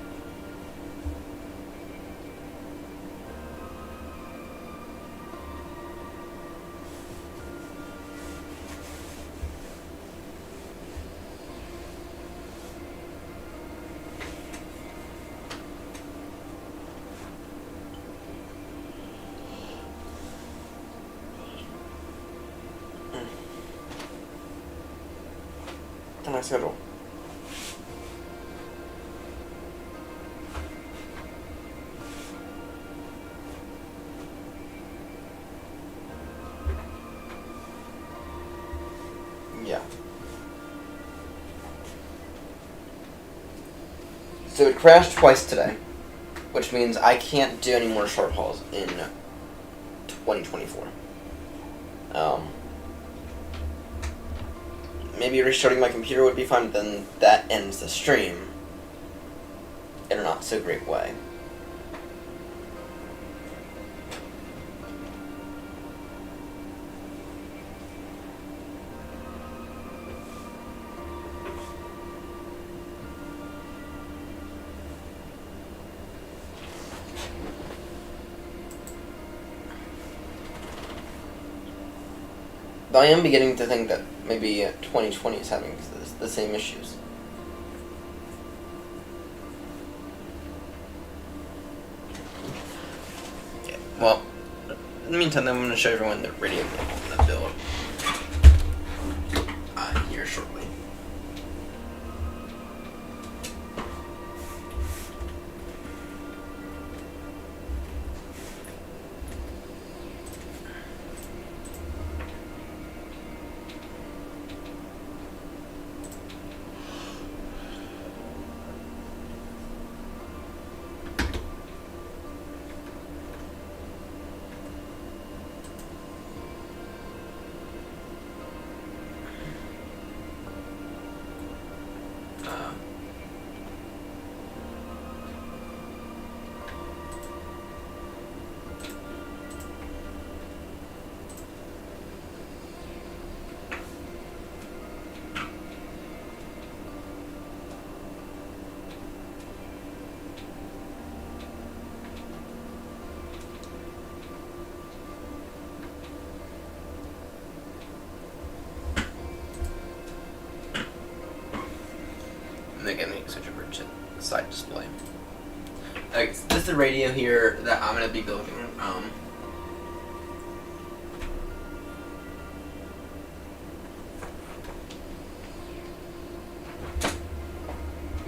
On my schedule. So it crashed twice today, which means I can't do any more short hauls in 2024. Maybe restarting my computer would be fine, but then that ends the stream in a not so great way. But I am beginning to think that maybe 2020 is having the same issues. Yeah, well, in the meantime, I'm going to show everyone the radio I'm going to build here shortly. Again, switch over to the side display. Okay, so this is the radio here that I'm going to be building.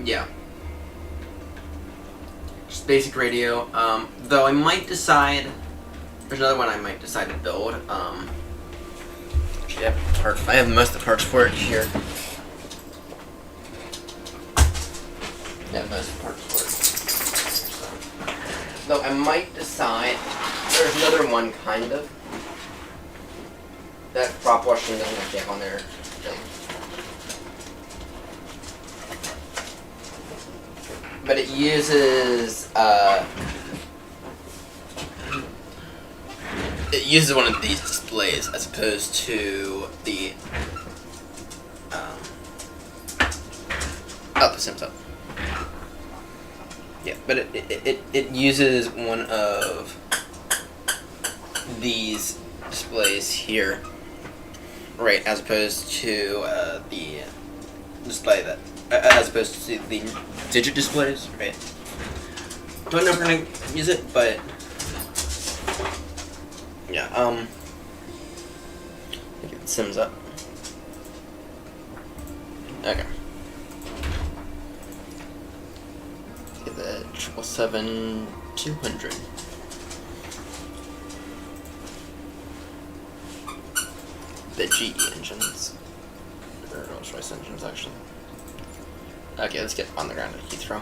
Yeah. Just basic radio. Though I might decide, there's another one I might decide to build. Actually, I have most of the parts for it here. Yeah, most parts for it. Though I might decide, there's another one kind of. That prop washing doesn't have jack on there. But it uses one of these displays as opposed to the the Sims up. Yeah, but it uses one of these displays here, right, as opposed to the display that, as opposed to the digit displays, right? Don't know if we're gonna use it, but yeah, get the Sims up. Okay. The 777-200. The GE engines. Or Rolls Royce engines, actually. Okay, let's get on the ground at Heathrow.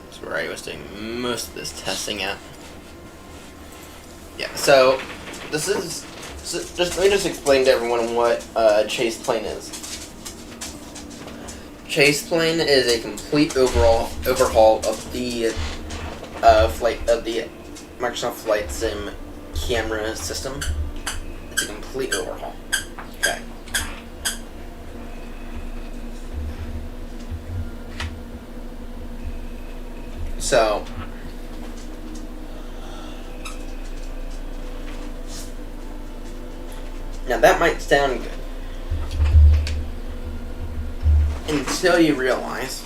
That's where I was doing most of this testing at. Yeah, so this is. Let me just explain to everyone what Chase Plane is. Chase Plane is a complete overhaul of the Microsoft Flight Sim camera system. It's a complete overhaul. Okay. So now that might sound good until you realize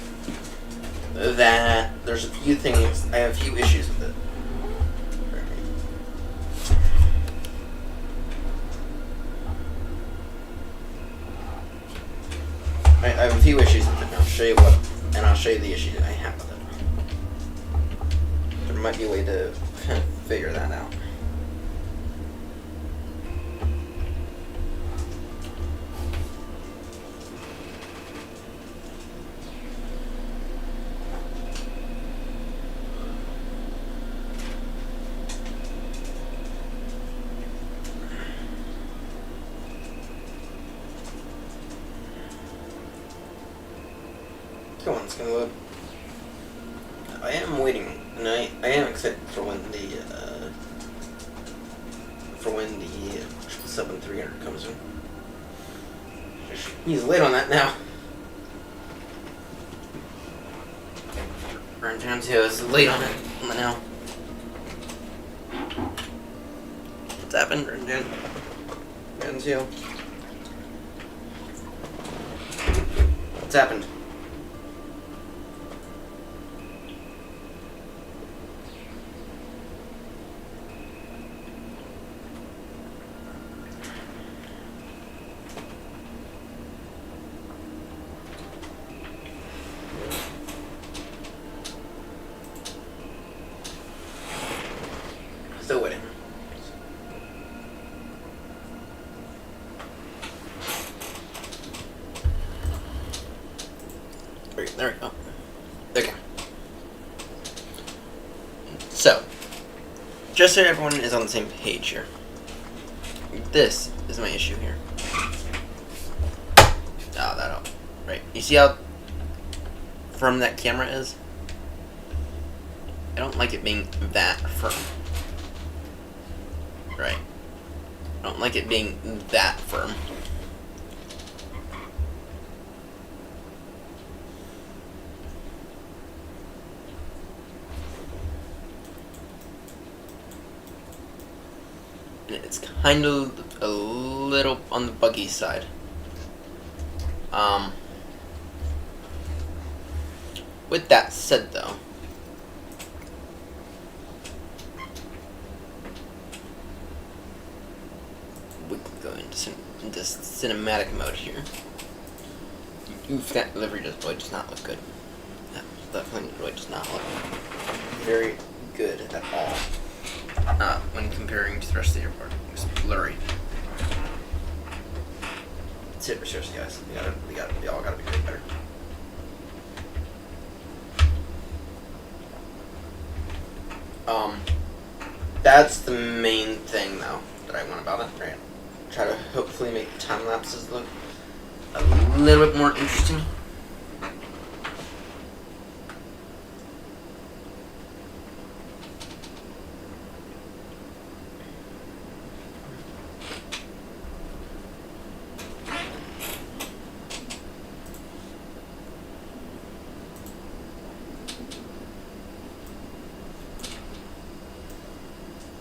that there's a few things, I have a few issues with it. I have a few issues with it, and I'll show you the issues I have with it. There might be a way to figure that out. Come on, it's gonna load. I am waiting, and I am excited for when the 7300 comes in. He's late on that now. Burn Town 2 is late on it now. What's happened, Burn Town 2? What's happened? Still waiting. There we go. Okay. So, just so everyone is on the same page here, this is my issue here. Ah, that'll. Right. You see how firm that camera is? I don't like it being that firm. Right. I don't like it being that firm. It's kind of a little on the buggy side. With that said, though, we can go into cinematic mode here. Oof, that delivery display does not look good. That plane really does not look very good at all. When comparing to the rest of the airport, it's blurry. Seriously, guys, we all gotta be doing better. That's the main thing, though, that I want about it. Right? Try to hopefully make time lapses look a little bit more interesting.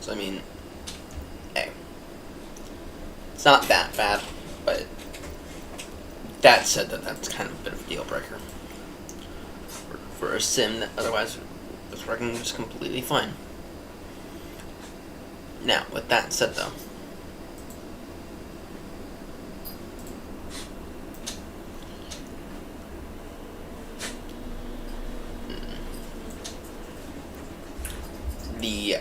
So, I mean, hey, it's not that bad, but that said, that's kind of a bit of a deal breaker for a sim that otherwise was working just completely fine. Now, with that said, though, the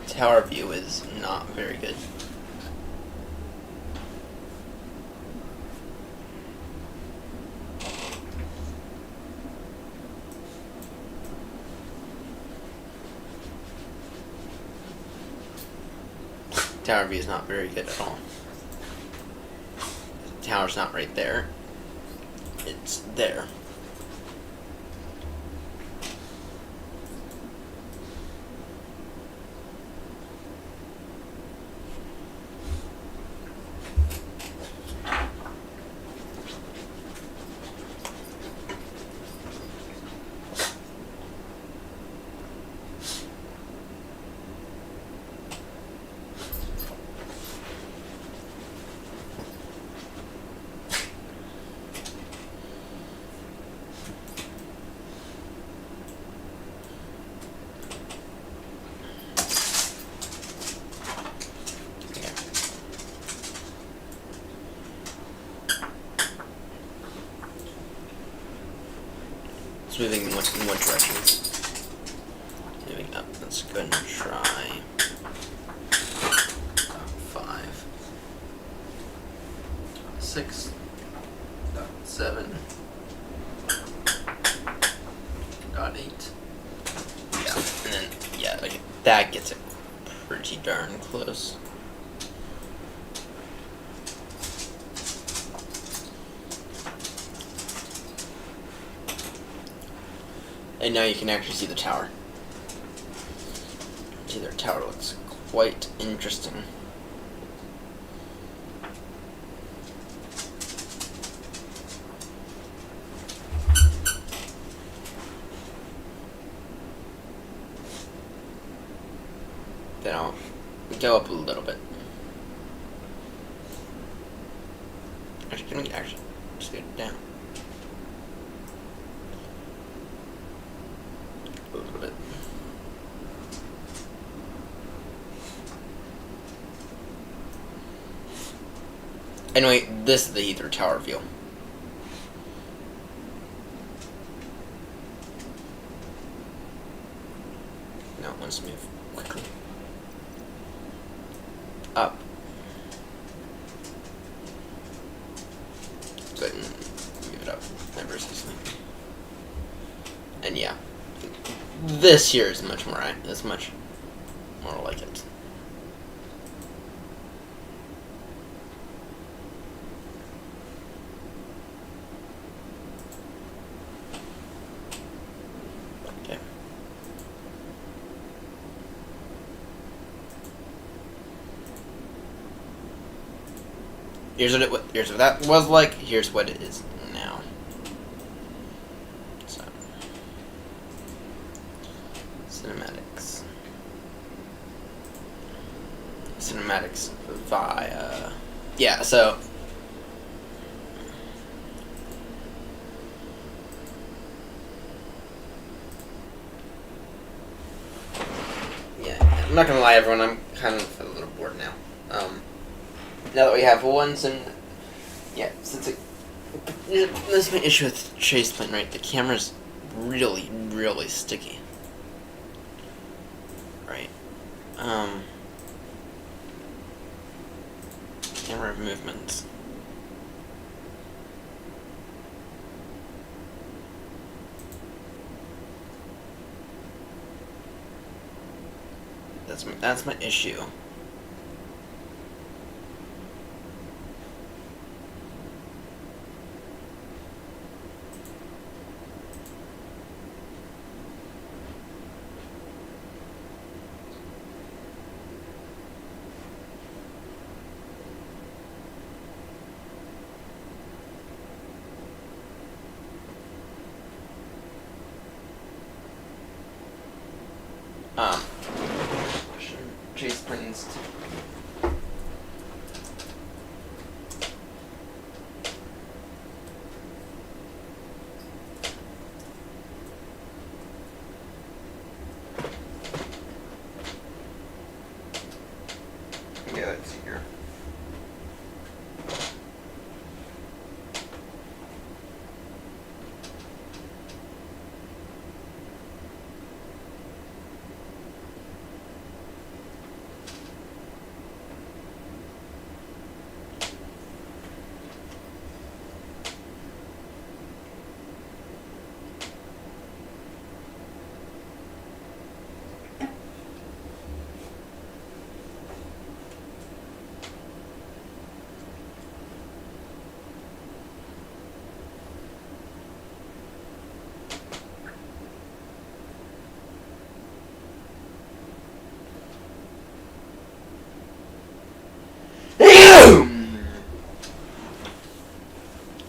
tower view is not very good. Tower view is not very good at all. The tower's not right there. It's there. It's moving in what direction? Moving up. Let's go ahead and try 5, 6, 7, 8. Yeah, and then yeah, like that gets it pretty darn close. And now you can actually see the tower. See, their tower looks quite interesting. Then I'll go up a little bit. Actually, can we actually just get down? A little bit. Anyway, this is the Ether Tower view. Now let's move quickly up. Go ahead and move it up ever so slightly. And yeah, this here is much more. It's much more like it. Okay. Here's what that was like. Here's what it is now. So, cinematics via, yeah. So, yeah. I'm not gonna lie, everyone. I'm kind of a little bored now. Now that we have one sim, yeah, since this is my issue with chase plane, right? The camera's really, really sticky, right? Camera movements. That's my issue. Chase planes. Yeah, let's see here.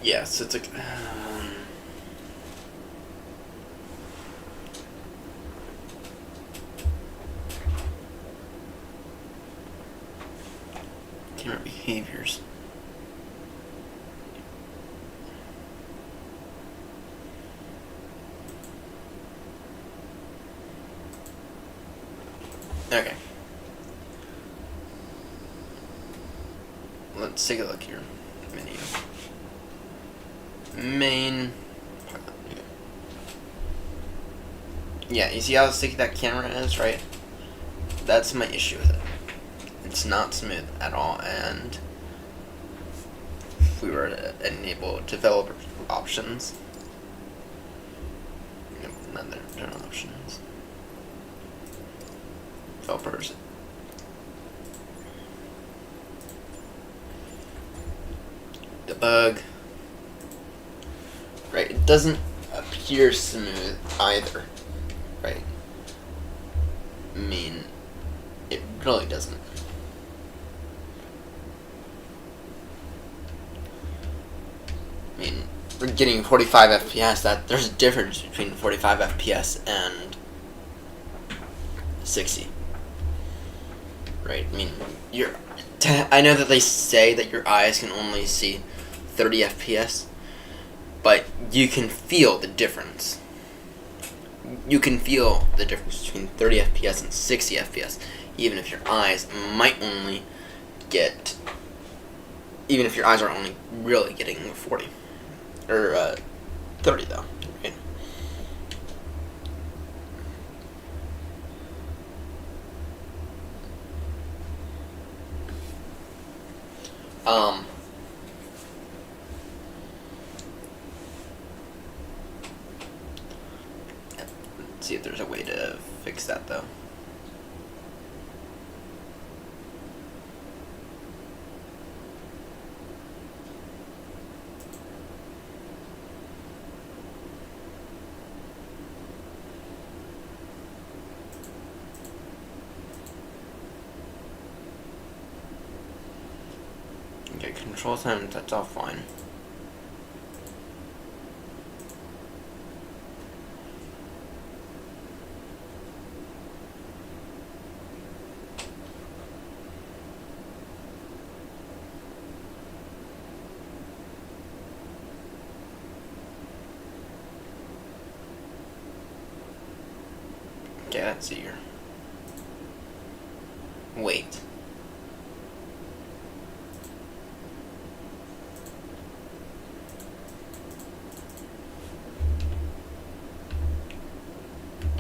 Yes, it's a. Camera behaviors. Okay. Let's take a look here. Menu. Main. Yeah, you see how sticky that camera is, right? That's my issue with it. It's not smooth at all, and if we were to enable developer options, not their options, developers. Debug. Right, it doesn't appear appear smooth either, right? I mean, it really doesn't. I mean, we're getting 45 FPS. That there's a difference between 45 FPS and 60, right? I mean, I know that they say that your eyes can only see 30 FPS, but you can feel the difference. You can feel the difference between 30 FPS and 60 FPS, even if your eyes might only get, even if your eyes are only really getting 40 or 30 though. Right? Let's see if there's a way to fix that though. Okay, control time, that's all fine. Okay, let's see here. Wait.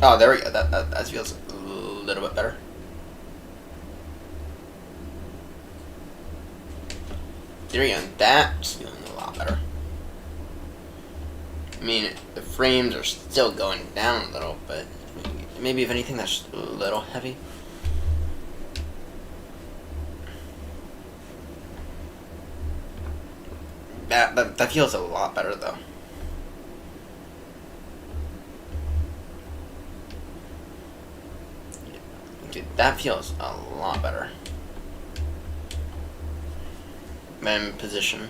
Oh, there we go. That feels a little bit better. There we go. That's feeling a lot better. I mean, the frames are still going down a little, but maybe if anything, that's just a little heavy. That feels a lot better though. Dude, that feels a lot better. And position.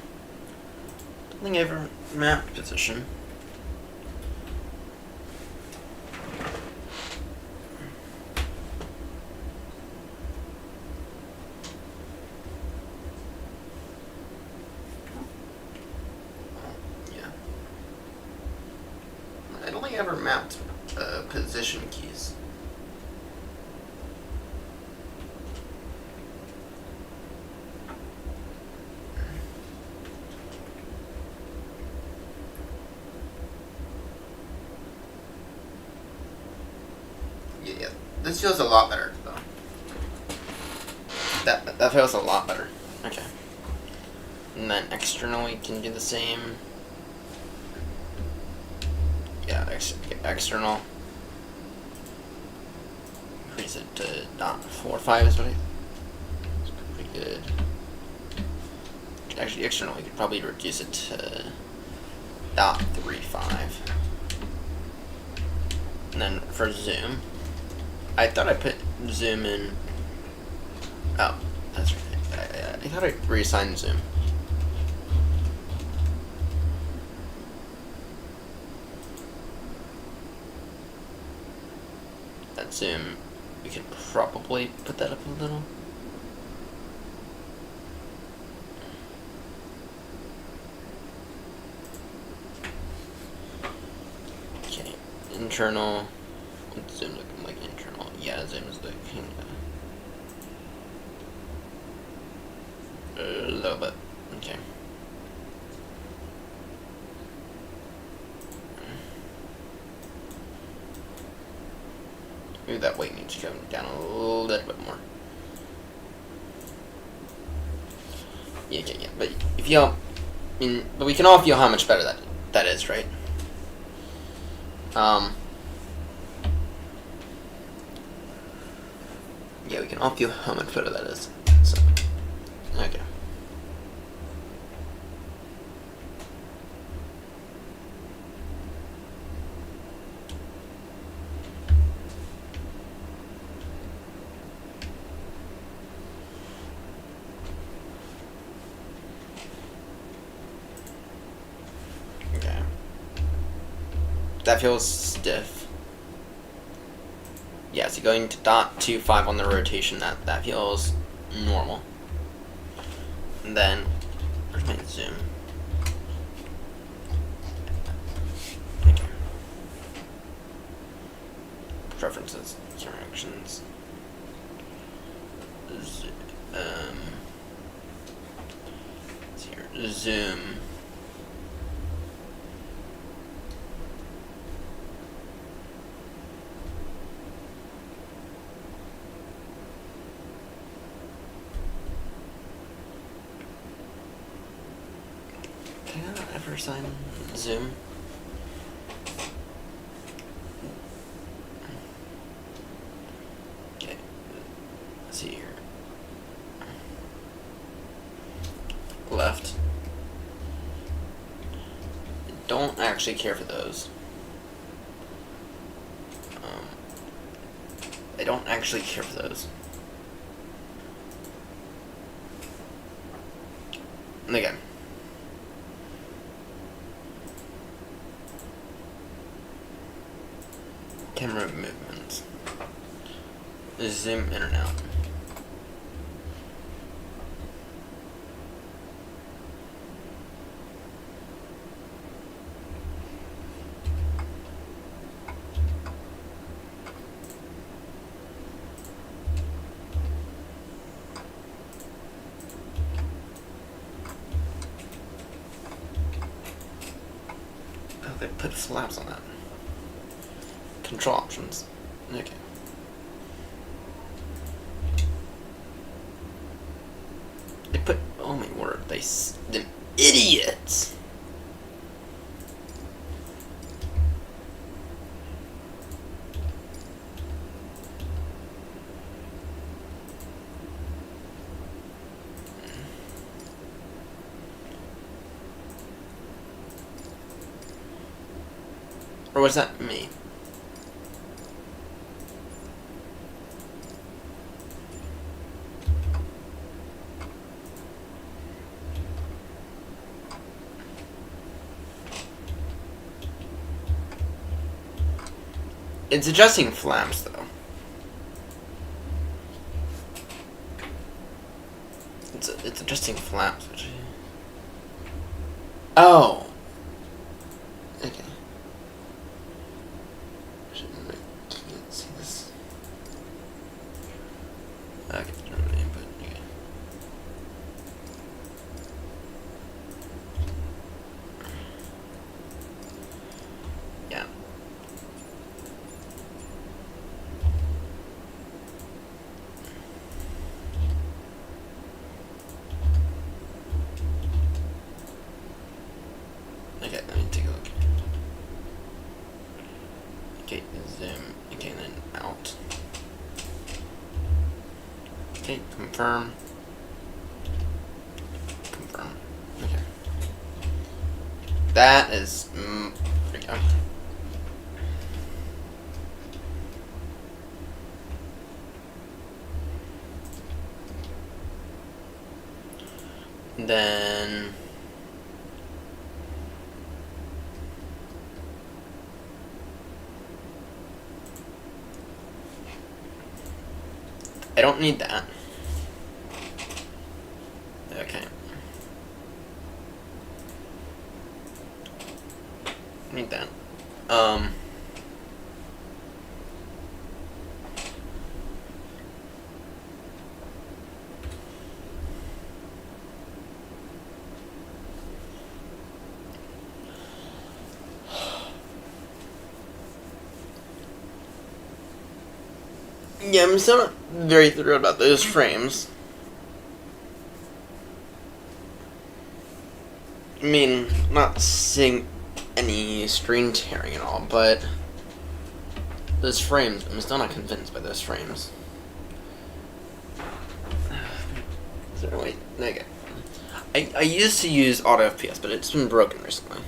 I don't think I ever mapped position. I don't think I ever mapped position keys. Yeah, this feels a lot better though. That feels a lot better. Okay. And then externally can do the same. Yeah, external. Increase it to 0.45 is what it's pretty good. Actually, external, we could probably reduce it to 0.35. And then for zoom, I thought I put zoom in. Oh, that's right. I thought I reassigned zoom. That zoom, we could probably put that up a little. Okay, internal. What's zoom looking like internal? Yeah, zoom is looking a little bit. Okay. Maybe that weight needs to come down a little bit more. Yeah, but if you, but we can all feel how much better that is, right? Yeah, we can all feel how much better that is. So, okay. That feels stiff. Yeah, so going to .25 on the rotation, that feels normal. And then, where's my zoom? Okay. Preferences, directions. Here, zoom. Can I not ever sign zoom? Okay, let's see here. Left. Don't actually care for those. I don't actually care for those. And again. Camera movements. Zoom in and out. Oh, they put flaps on that. Control options. Okay. They put, oh my word, them idiots! Or was that me? It's adjusting flaps, though. It's adjusting flaps, which... Oh! Okay. I can't see this. Okay, input, okay. Yeah. Okay, let me take a look. Okay, zoom. Okay, then out. Okay, confirm. Confirm. Okay. That is... there we go. Then... I don't need that. Okay. Need that. Yeah, I'm still not very thrilled about those frames. I mean, not seeing any screen tearing at all, but those frames, I'm still not convinced by those frames. So wait, okay. I used to use auto FPS, but it's been broken recently.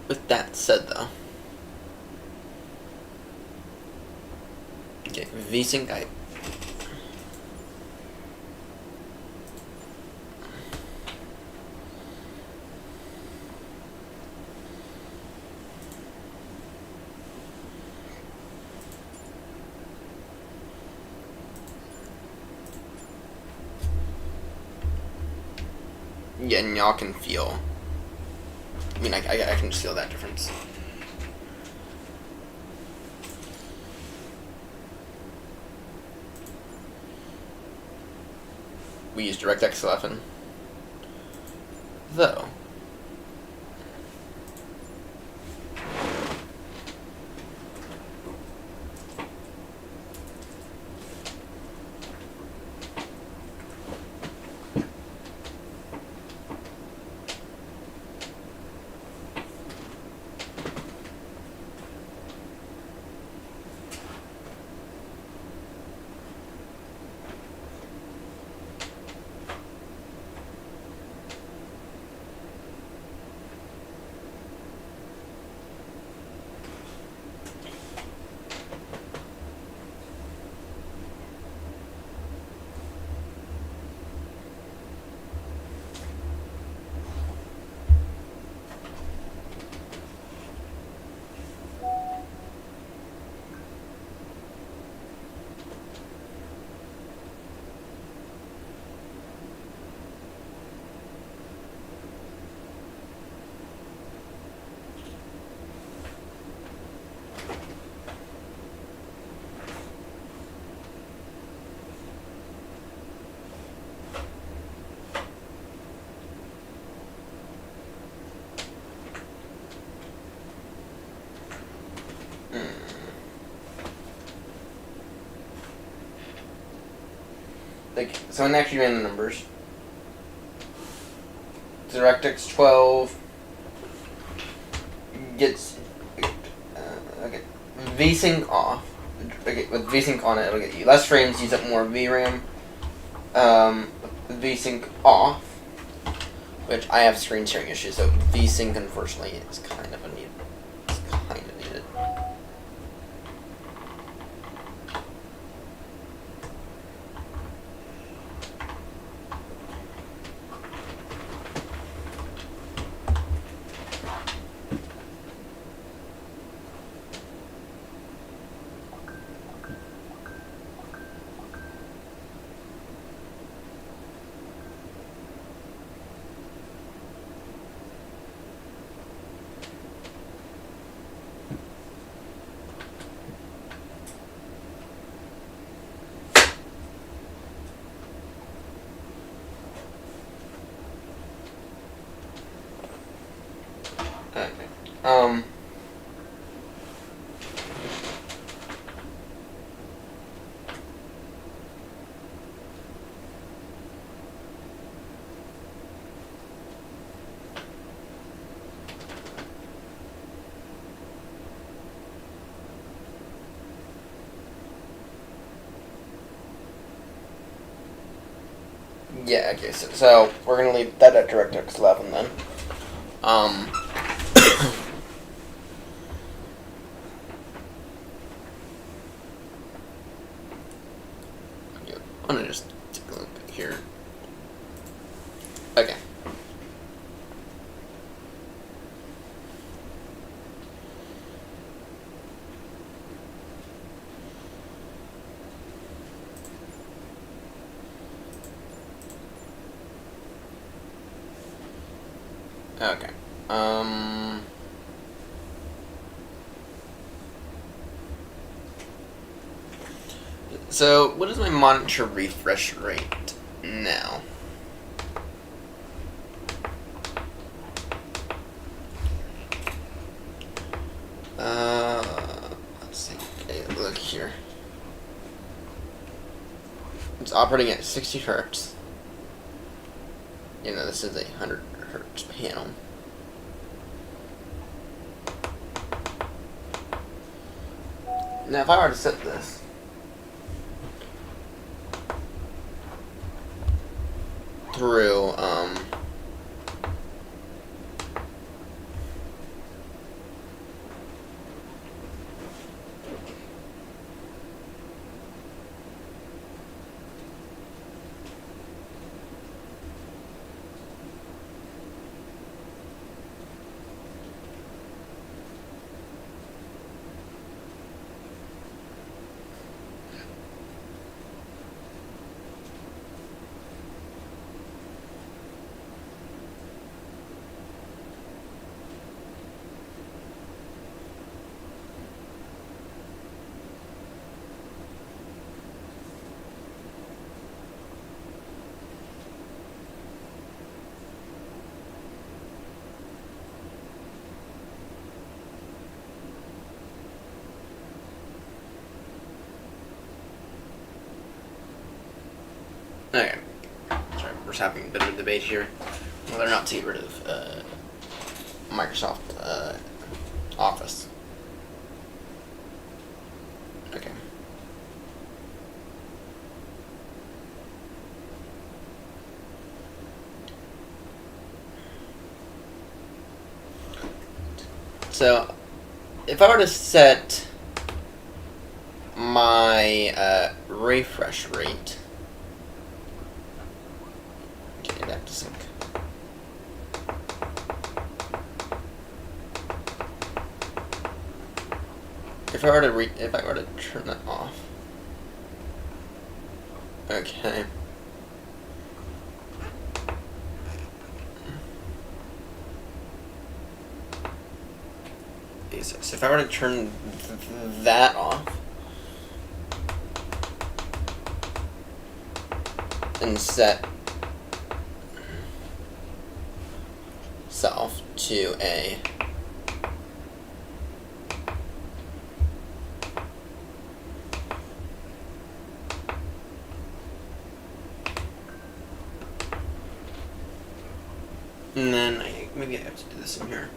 With that said, though, okay, VSync, Yeah, and y'all can feel. I mean, I can just feel that difference. We use DirectX 11, though. Like, so I actually ran the numbers. DirectX 12 gets okay, VSync off. Okay, with VSync on it, it'll get you less frames, use up more VRAM. VSync off, which I have screen sharing issues, so VSync unfortunately is kind of needed. It's kind of needed. Okay. Yeah, okay, so we're gonna leave that at DirectX 11 then. Yeah, I'm gonna just take a look here. Okay. Okay. So what is my monitor refresh rate now? Let's see. Okay, look here. It's operating at 60 hertz. You know, this is a 100 hertz panel. Now, if I were to set this through, Okay. Sorry, we're just having a bit of a debate here. Whether or not to get rid of Microsoft Office. Okay. So, if I were to set my refresh rate, okay, back to sync. If I were to turn that off, okay. So if I were to turn that off and set self to a and then maybe I have to do this in here.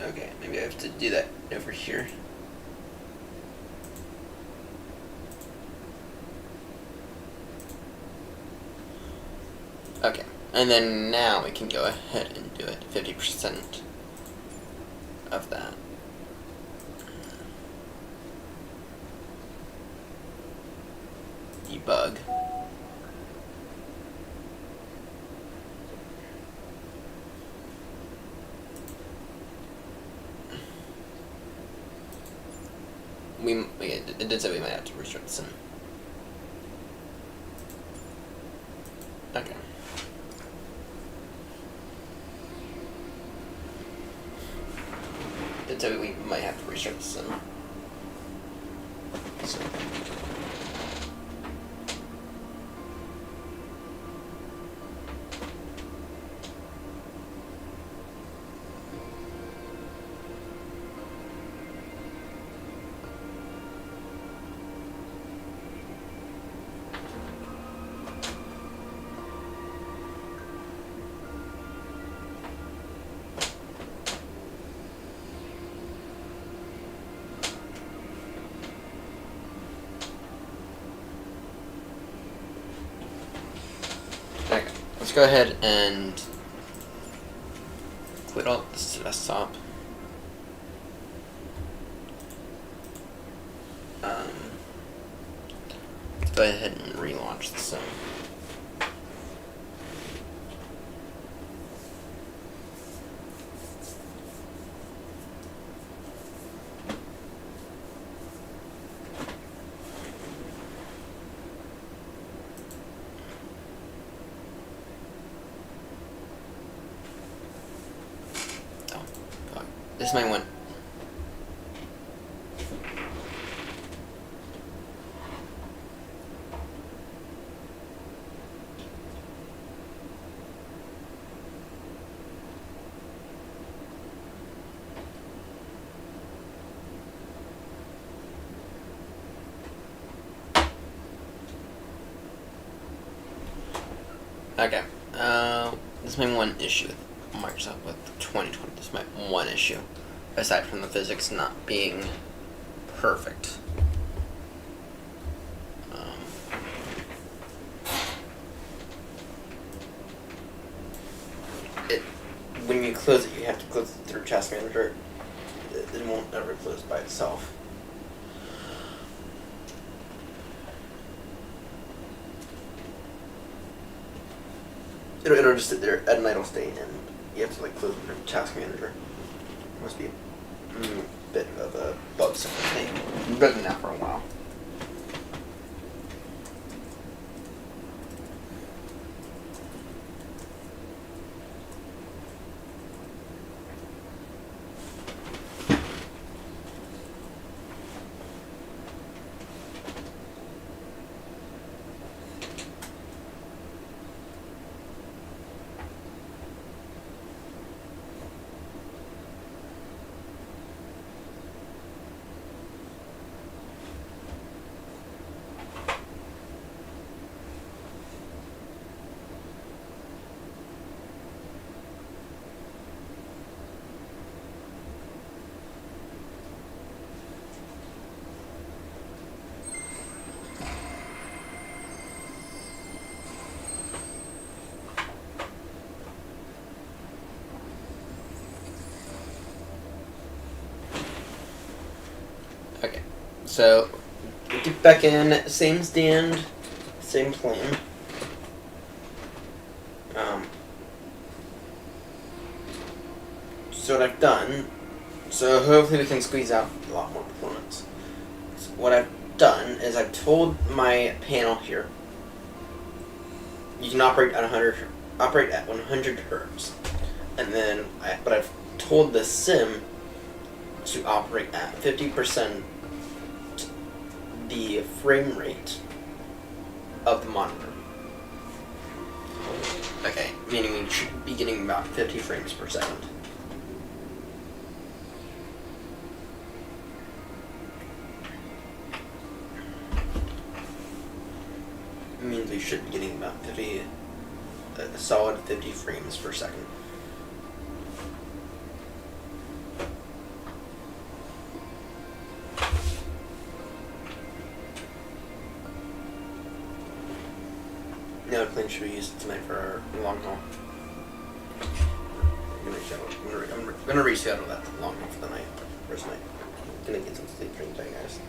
Okay, maybe I have to do that over here. Okay, and then now we can go ahead and do it 50% of that. Debug. It did say we might have to restart the sim. Okay. It did say we might have to restart the sim. So. Okay, let's go ahead and quit all this desktop. Let's go ahead and relaunch the sim. Oh, God. This might want. Okay. This might be one issue with Microsoft with 2020. This might be one issue, aside from the physics not being perfect. When you close it, you have to close it through Task Manager. It won't ever close by itself. It'll just sit there at an idle state, and you have to close it through Task Manager. Must be a bit of a bug thing. It's been doing that for a while. So we get back in, same stand, same plane. So what I've done, so hopefully we can squeeze out a lot more performance. So what I've done is I've told my panel here, you can operate at 100 hertz, and then but I've told the sim to operate at 50% the frame rate of the monitor. Okay, meaning we should be getting about 50 frames per second. It means we should be getting about a solid 50 frames per second. Now the plane should be used tonight for our long haul. I'm gonna reschedule that long haul for the night. First night. I'm gonna get some sleep during the day, guys.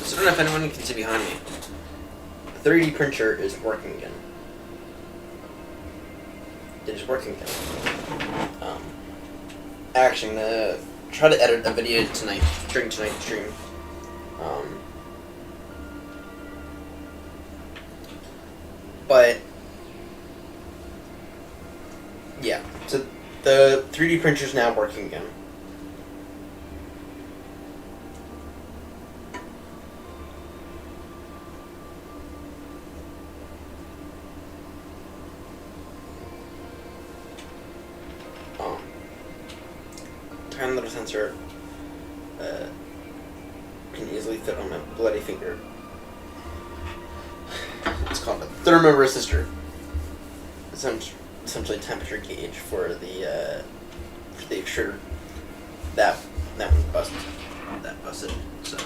So I don't know if anyone can see behind me. The 3D printer is working again. It is working again. Actually, I'm gonna try to edit a video tonight, during tonight's stream. But yeah, so the 3D printer is now working again. Tiny little sensor can easily fit on my bloody finger. It's called a thermoresistor. Essentially a temperature gauge for the extruder. That one busted. That busted. So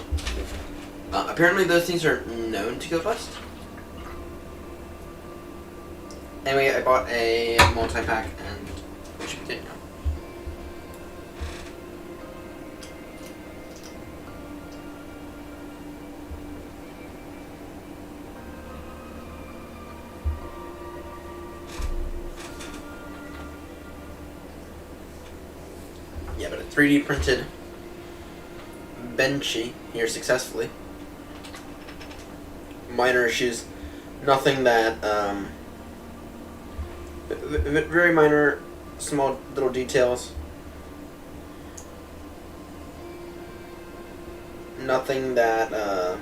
apparently those things are known to go bust. Anyway, I bought a multi-pack and we should be good now. Yeah, but a 3D printed Benchy here successfully. Minor issues, nothing that, very minor, small little details. Nothing that, I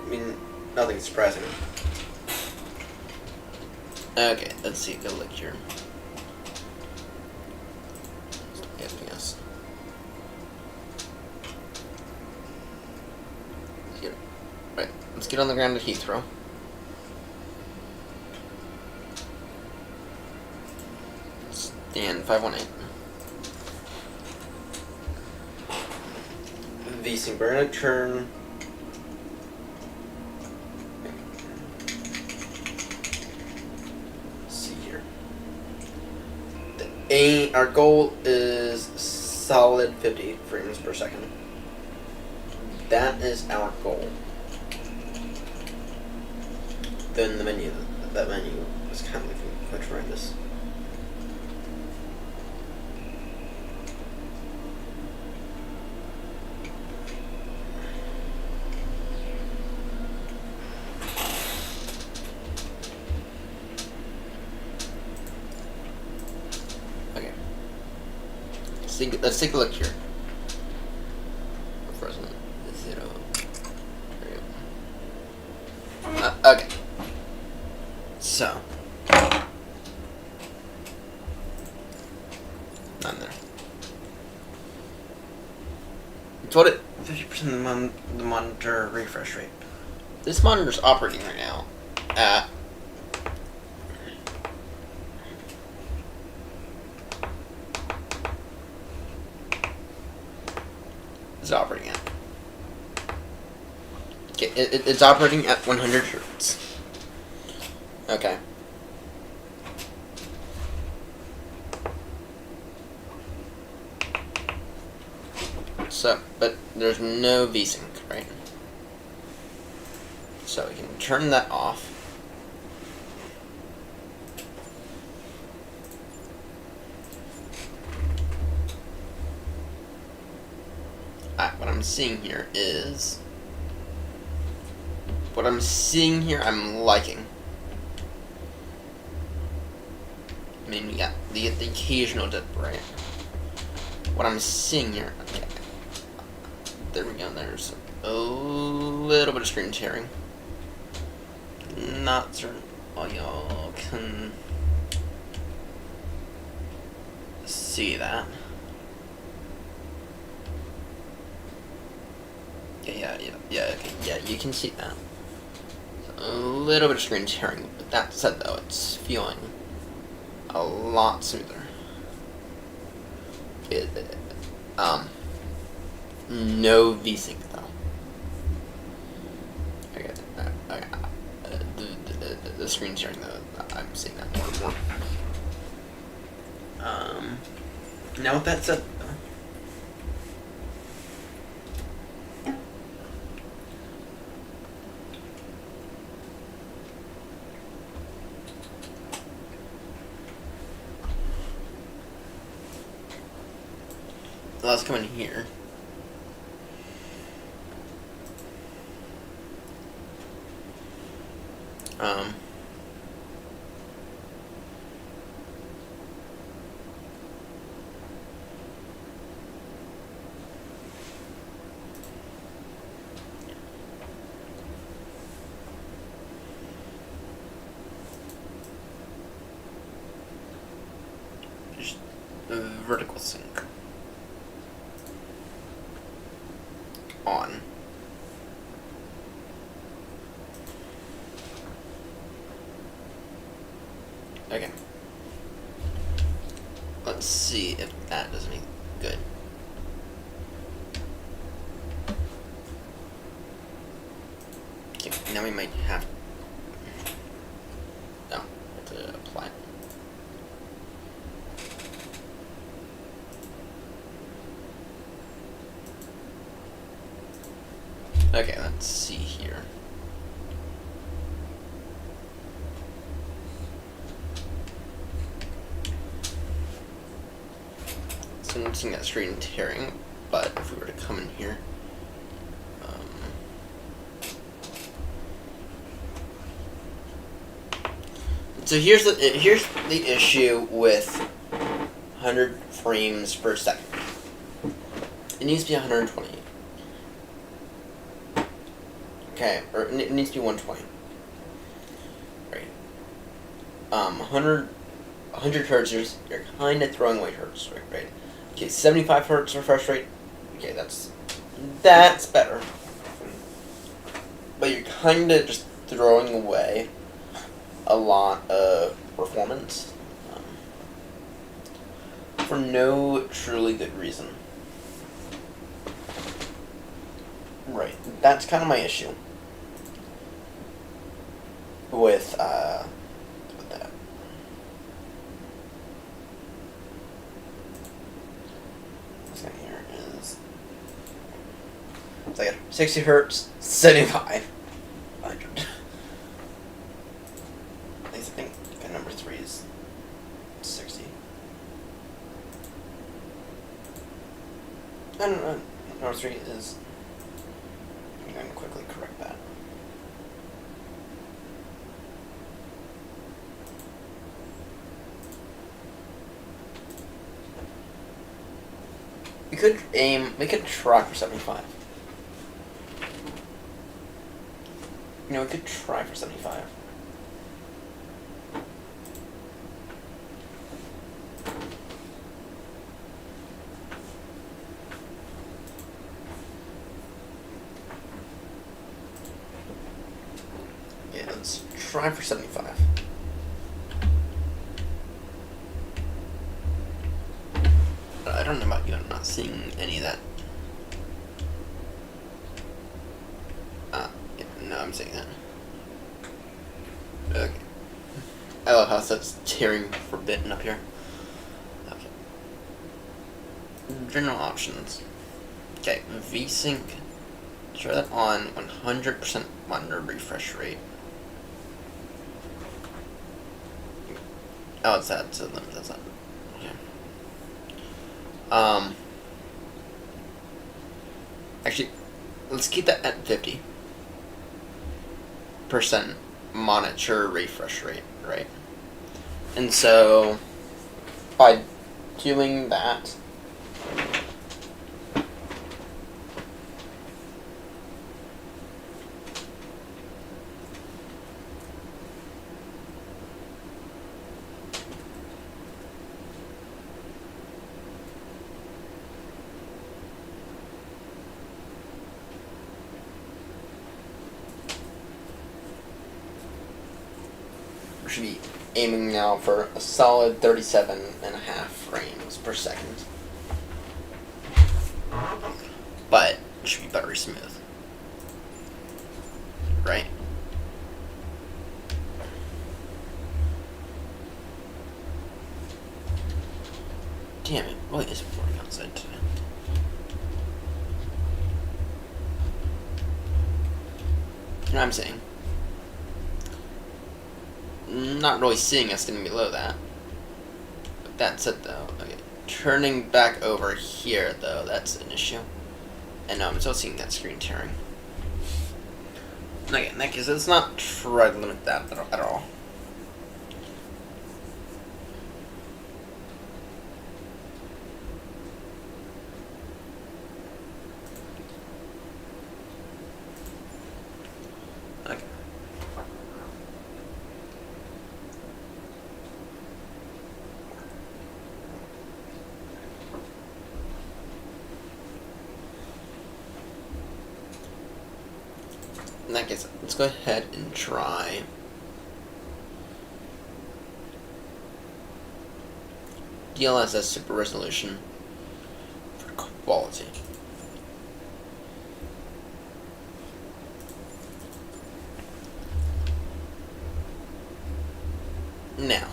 mean, nothing surprising. Okay, let's see, go look here. FPS. Here. Right, let's get on the ground at Heathrow. Stand 518. V-Sync, we're gonna turn. our goal is solid 50 frames per second. That is our goal. Then the menu, that menu was kind of looking quite horrendous. Okay. Let's take a look here. Frozen 0. There we go. Okay. So. None there. Told it 50% of the monitor refresh rate. This monitor's operating right now at operating at. Okay, it's operating at 100 hertz. Okay. So, but there's no VSync, right? So we can turn that off. What I'm seeing here is... What I'm seeing here, I'm liking. I mean, we got the occasional dip, right? What I'm seeing here... Okay. There we go, there's a little bit of screen tearing. Not certain all y'all can see that. Okay, yeah, you can see that. A little bit of screen tearing, but that said though, it's feeling a lot smoother. No VSync though. Okay, the screen tearing though, I'm seeing that more and more. Now with that said, let's come in here. Just vertical sync on. Okay. Let's see if that does any good. Okay, now we might have... No, have to apply it. Okay, let's see here. So I'm seeing that screen tearing, but if we were to come in here, so here's the issue with 100 frames per second. It needs to be 120. Okay, or it needs to be 120. Right. 100 hertz, you're kind of throwing away hertz, right? Okay, 75 hertz refresh rate. Okay, that's better. But you're kind of just throwing away a lot of performance for no truly good reason. Right, that's kind of my issue with, that. It's like 60 hertz, 75. 100. At least I think number 3 is 60. No, number 3 is... I'm going to quickly correct that. We could try for 75. You know, we could try for 75. Yeah, let's try for 75. I don't know about you, I'm not seeing any of that. Yeah, no, I'm seeing that. Okay. I love how it says tearing forbidden up here. Okay. General options. Okay, VSync. Try that on 100% monitor refresh rate. Oh, it's that to limit. That's not. Okay. Actually, let's keep that at 50% monitor refresh rate, right? And so, by doing that, should be aiming now for a solid 37.5 frames per second. But it should be buttery smooth. Right? Damn it, why is it pouring outside today? You know what I'm saying? Not really seeing us getting below that. But that's it though. Okay. Turning back over here though, that's an issue. And no, I'm still seeing that screen tearing. Okay, in that case, let's not try to limit that at all. Okay. In that case, let's go ahead and try DLSS super resolution for quality. Now,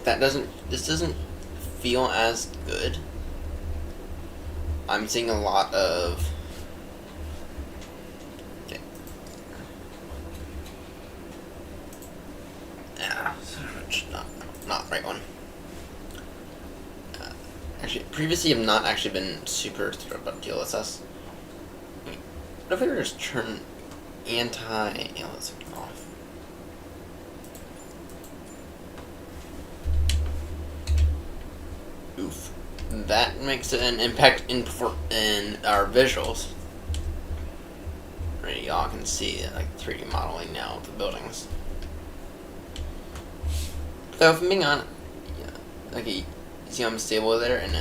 this doesn't feel as good. I'm seeing a lot of... Okay. Not right one. Actually, previously I've not actually been super thrilled about DLSS. What if I were to just turn anti-aliasing off? Oof. That makes an impact in our visuals. Right, y'all can see like 3D modeling now of the buildings. So if I'm being honest, yeah, okay, you see how I'm stable there, and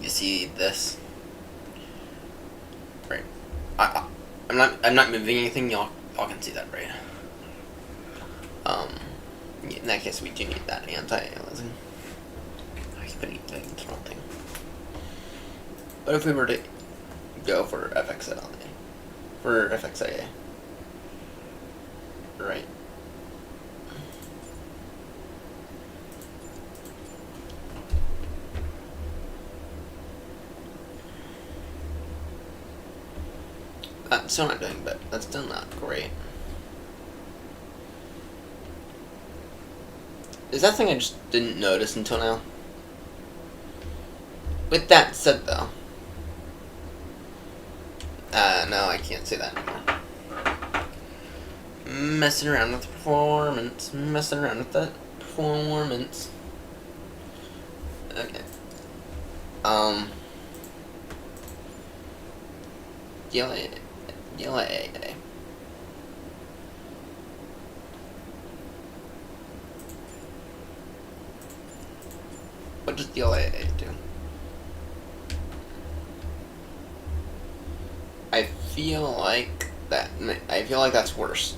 you see this, right? I'm not moving anything. Y'all can see that, right? In that case, we do need that anti-aliasing. Thing. But if we were to go for FXIA, right? That's still not doing, but that's still not great. Is that thing I just didn't notice until now? With that said, though, no, I can't say that anymore. Messing around with the performance. Messing around with the performance. Okay. EGLL. What does EGLL do? I feel like that's worse.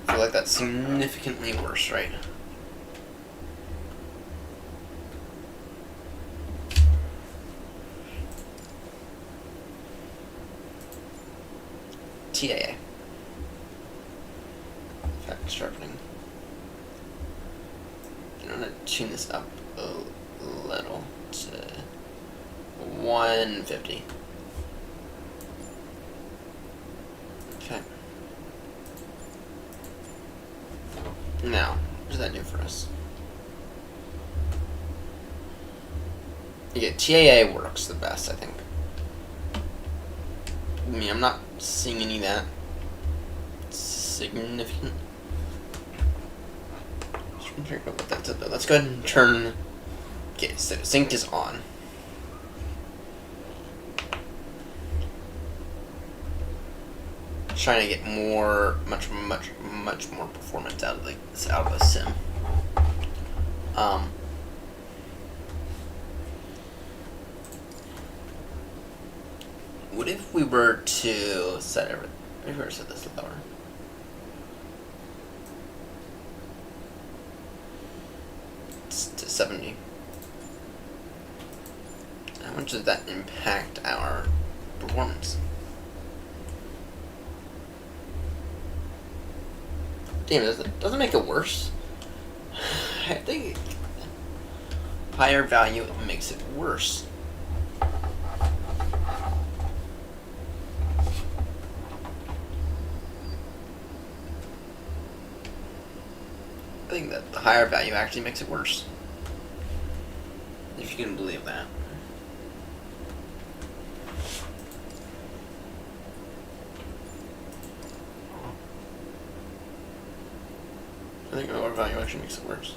I feel like that's significantly worse, right? TAA. Fact sharpening. I'm gonna tune this up a little to 150. Okay. Now, what does that do for us? Yeah, TAA works the best, I think. I mean, I'm not seeing any of that significant. Let's go ahead and turn. Okay, so sync is on. Trying to get much more performance out of the sim. What if we were to set everything? If we were to set this lower? It's to 70. How much does that impact our performance? Damn, doesn't make it worse. I think higher value makes it worse. I think that the higher value actually makes it worse. If you can believe that. I think lower value actually makes it worse.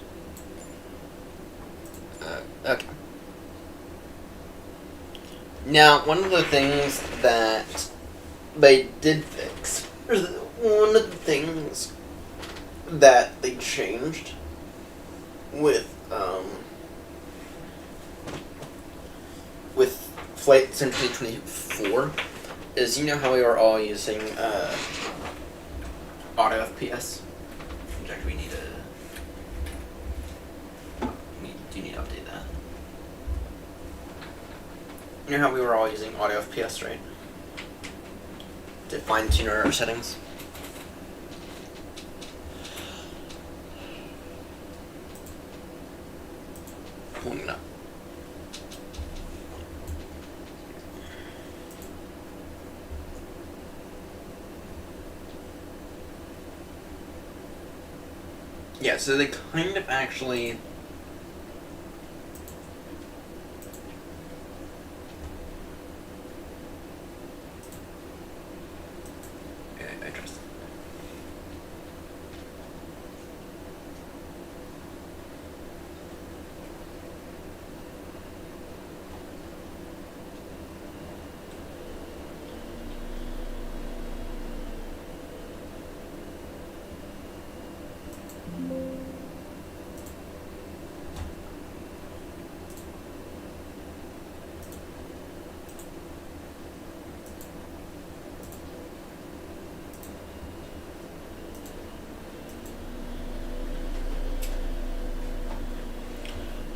Okay. Now, one of the things that they did fix, one of the things that they changed with Flight Sim 2024 is, you know how we were all using auto FPS? In fact, we need to update that. You know how we were all using auto FPS, right? To fine tune our settings. Pulling it up. Yeah, so they kind of actually I trust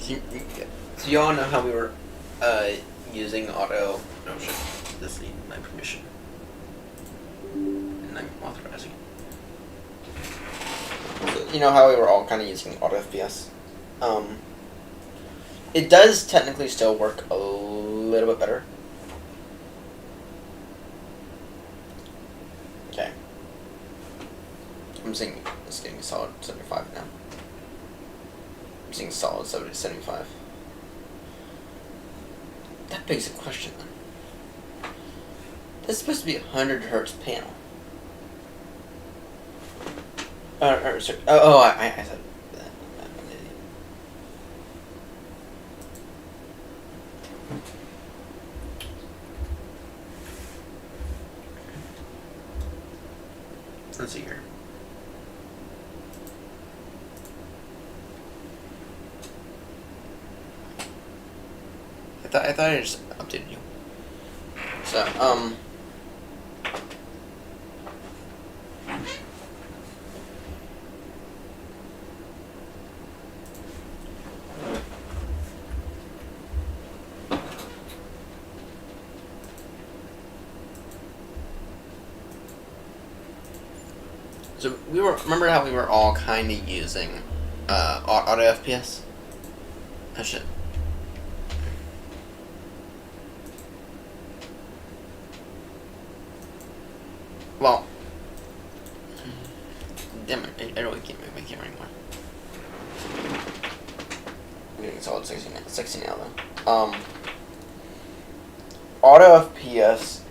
it. So y'all know how we were using auto. Oh shit! This needs my permission, and I'm authorizing it. So you know how we were all kind of using auto FPS. It does technically still work a little bit better. seeing it's getting solid 75 now. I'm seeing solid 70 to 75. That begs a question then. This is supposed to be a 100 hertz panel. Sorry. I said that. Let's see here. I thought I just updated you. So, remember how we were all kind of using auto FPS? Oh shit. Well, damn it, I really can't move my camera anymore. I'm getting solid 60 now though. Auto FPS,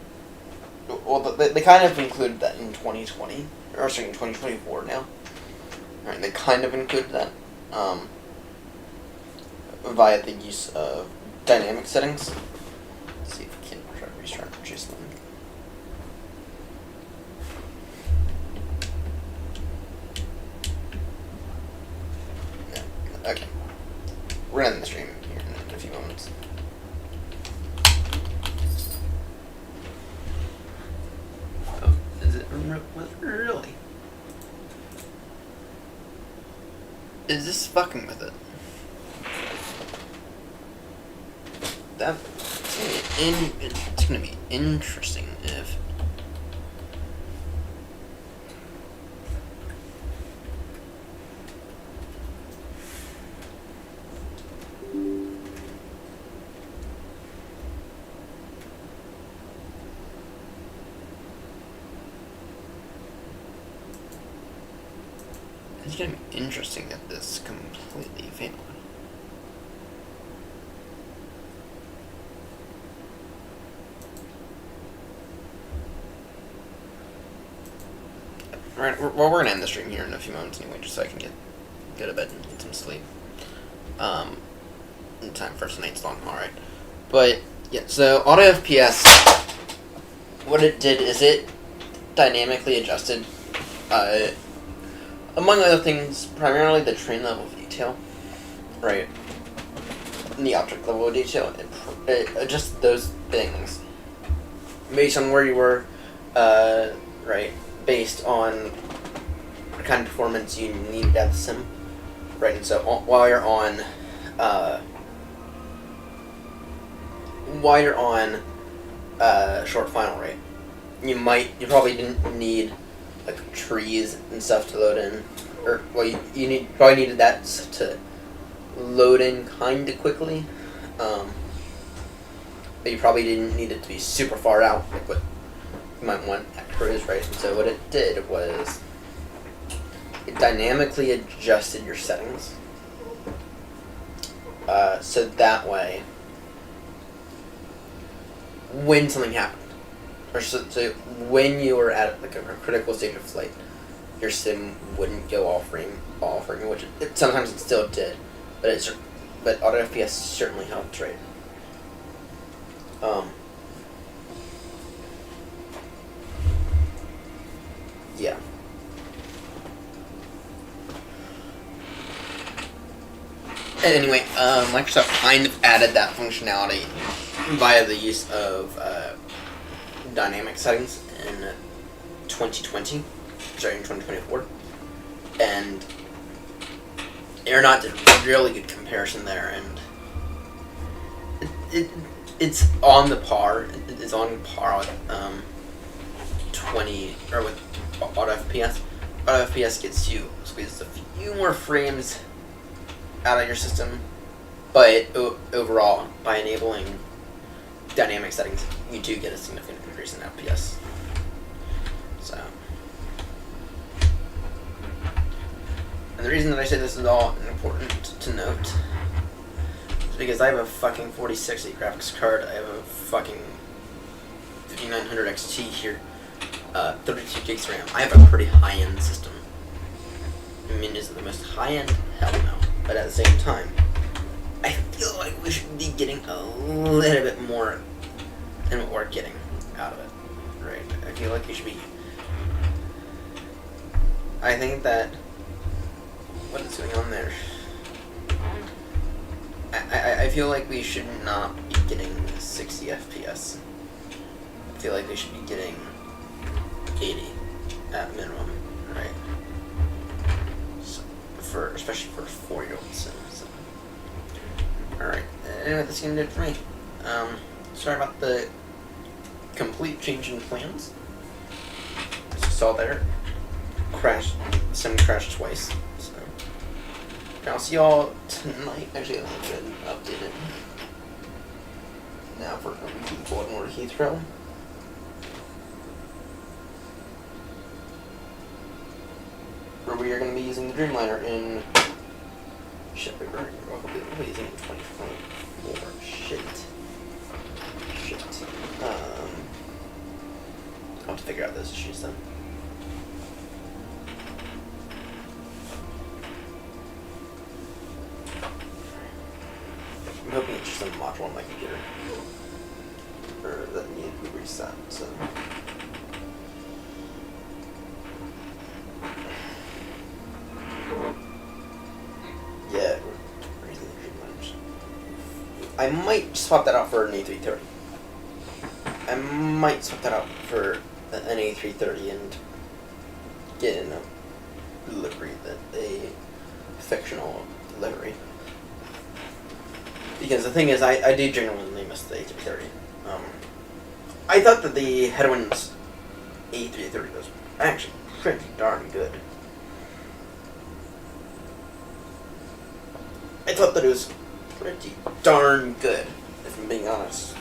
well, they kind of included that in 2020, or sorry, in 2024 now. Alright, they kind of included that, via the use of dynamic settings. Let's see if we can try to restart and choose them. Okay. We're gonna end the stream here in a few moments. Oh, is it really? Is this fucking with it? It's gonna be interesting if. It's gonna be interesting that this completely failed. Right, well, we're gonna end the stream here in a few moments anyway, just so I can get to bed and get some sleep. In time for tonight's long haul, right? But yeah, so auto FPS, what it did is it dynamically adjusted, among other things, primarily the train level of detail, right? And the object level of detail. It adjusted those things based on where you were, right? Based on the kind of performance you needed to have the sim, right? And so while you're on, short final rate, you probably didn't need like trees and stuff to load in, or well, you probably needed that to load in kind of quickly, but you probably didn't need it to be super far out, like what you might want at cruise, right? And so what it did was it dynamically adjusted your settings, so that way when something happened, or so when you were at like a critical stage of flight, your sim wouldn't go off frame, which sometimes it still did, but auto FPS certainly helped, right? Yeah. Anyway, Microsoft kind of added that functionality via the use of dynamic settings in 2024, and Aeronaut did a really good comparison there, and it's on the par. It's on par with 20 or with auto FPS. Auto FPS gets you squeezes a few more frames out of your system, but overall, by enabling dynamic settings, you do get a significant increase in FPS. So, And the reason that I say this is all important to note is because I have a fucking 4060 graphics card. I have a fucking 5900 XT here, 32 gigs RAM. I have a pretty high-end system. I mean, is it the most high-end? Hell no. But at the same time, I feel like we should be getting a little bit more than what we're getting out of it. Right? I feel like we should be... I think that... What is going on there? I feel like we should not be getting 60 FPS. I feel like we should be getting 80 at minimum, right? So especially for a 4-year-old sim. So. Alright, anyway, that's gonna do it for me. Sorry about the complete change in plans. As you saw there, sim crashed twice. So I'll see y'all tonight. Actually, let me get updated. Now for Baltimore Heathrow. Where we are going to be using the Dreamliner in... Shit, we'll be using it in 2024. Shit. I'll have to figure out those issues then. I'm hoping it's just a module on my computer. Or that needed to be reset, so... Yeah, we're using the Dreamliners. I might swap that out for an A330. I might swap that out for an A330 and get in a livery, a fictional livery. Because the thing is, I do genuinely miss the A330. I thought that the Headwinds A330 was actually pretty darn good. I thought that it was pretty darn good, if I'm being honest.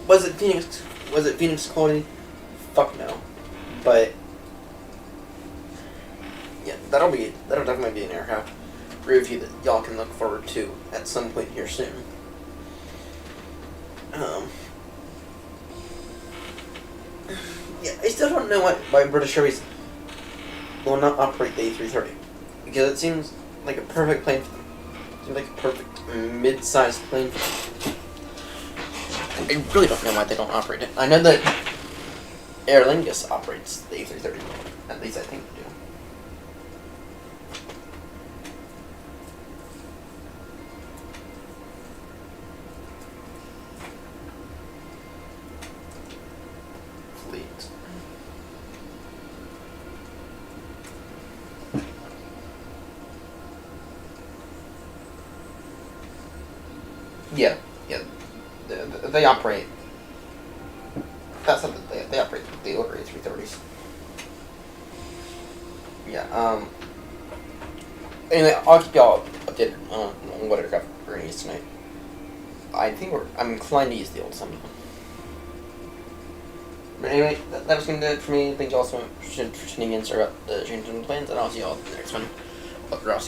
Was it Phoenix quality? Fuck no. But yeah, that'll definitely be an aircraft review that y'all can look forward to at some point here soon. Yeah, I still don't know why British Airways will not operate the A330, because it seems like a perfect plane for them. It seems like a perfect mid-sized plane for them. I really don't know why they don't operate it. I know that Aer Lingus operates the A330, at least I think they do. Fleet. Yeah. They operate. That's something they operate the older A330s. Yeah. Anyway, I'll keep y'all updated on what aircraft we're gonna use tonight. I'm inclined to use the old Summit. But anyway, that was gonna do it for me. Thank you all so much for tuning in. Sorry about the change in plans, and I'll see y'all in the next one. I'll see y'all.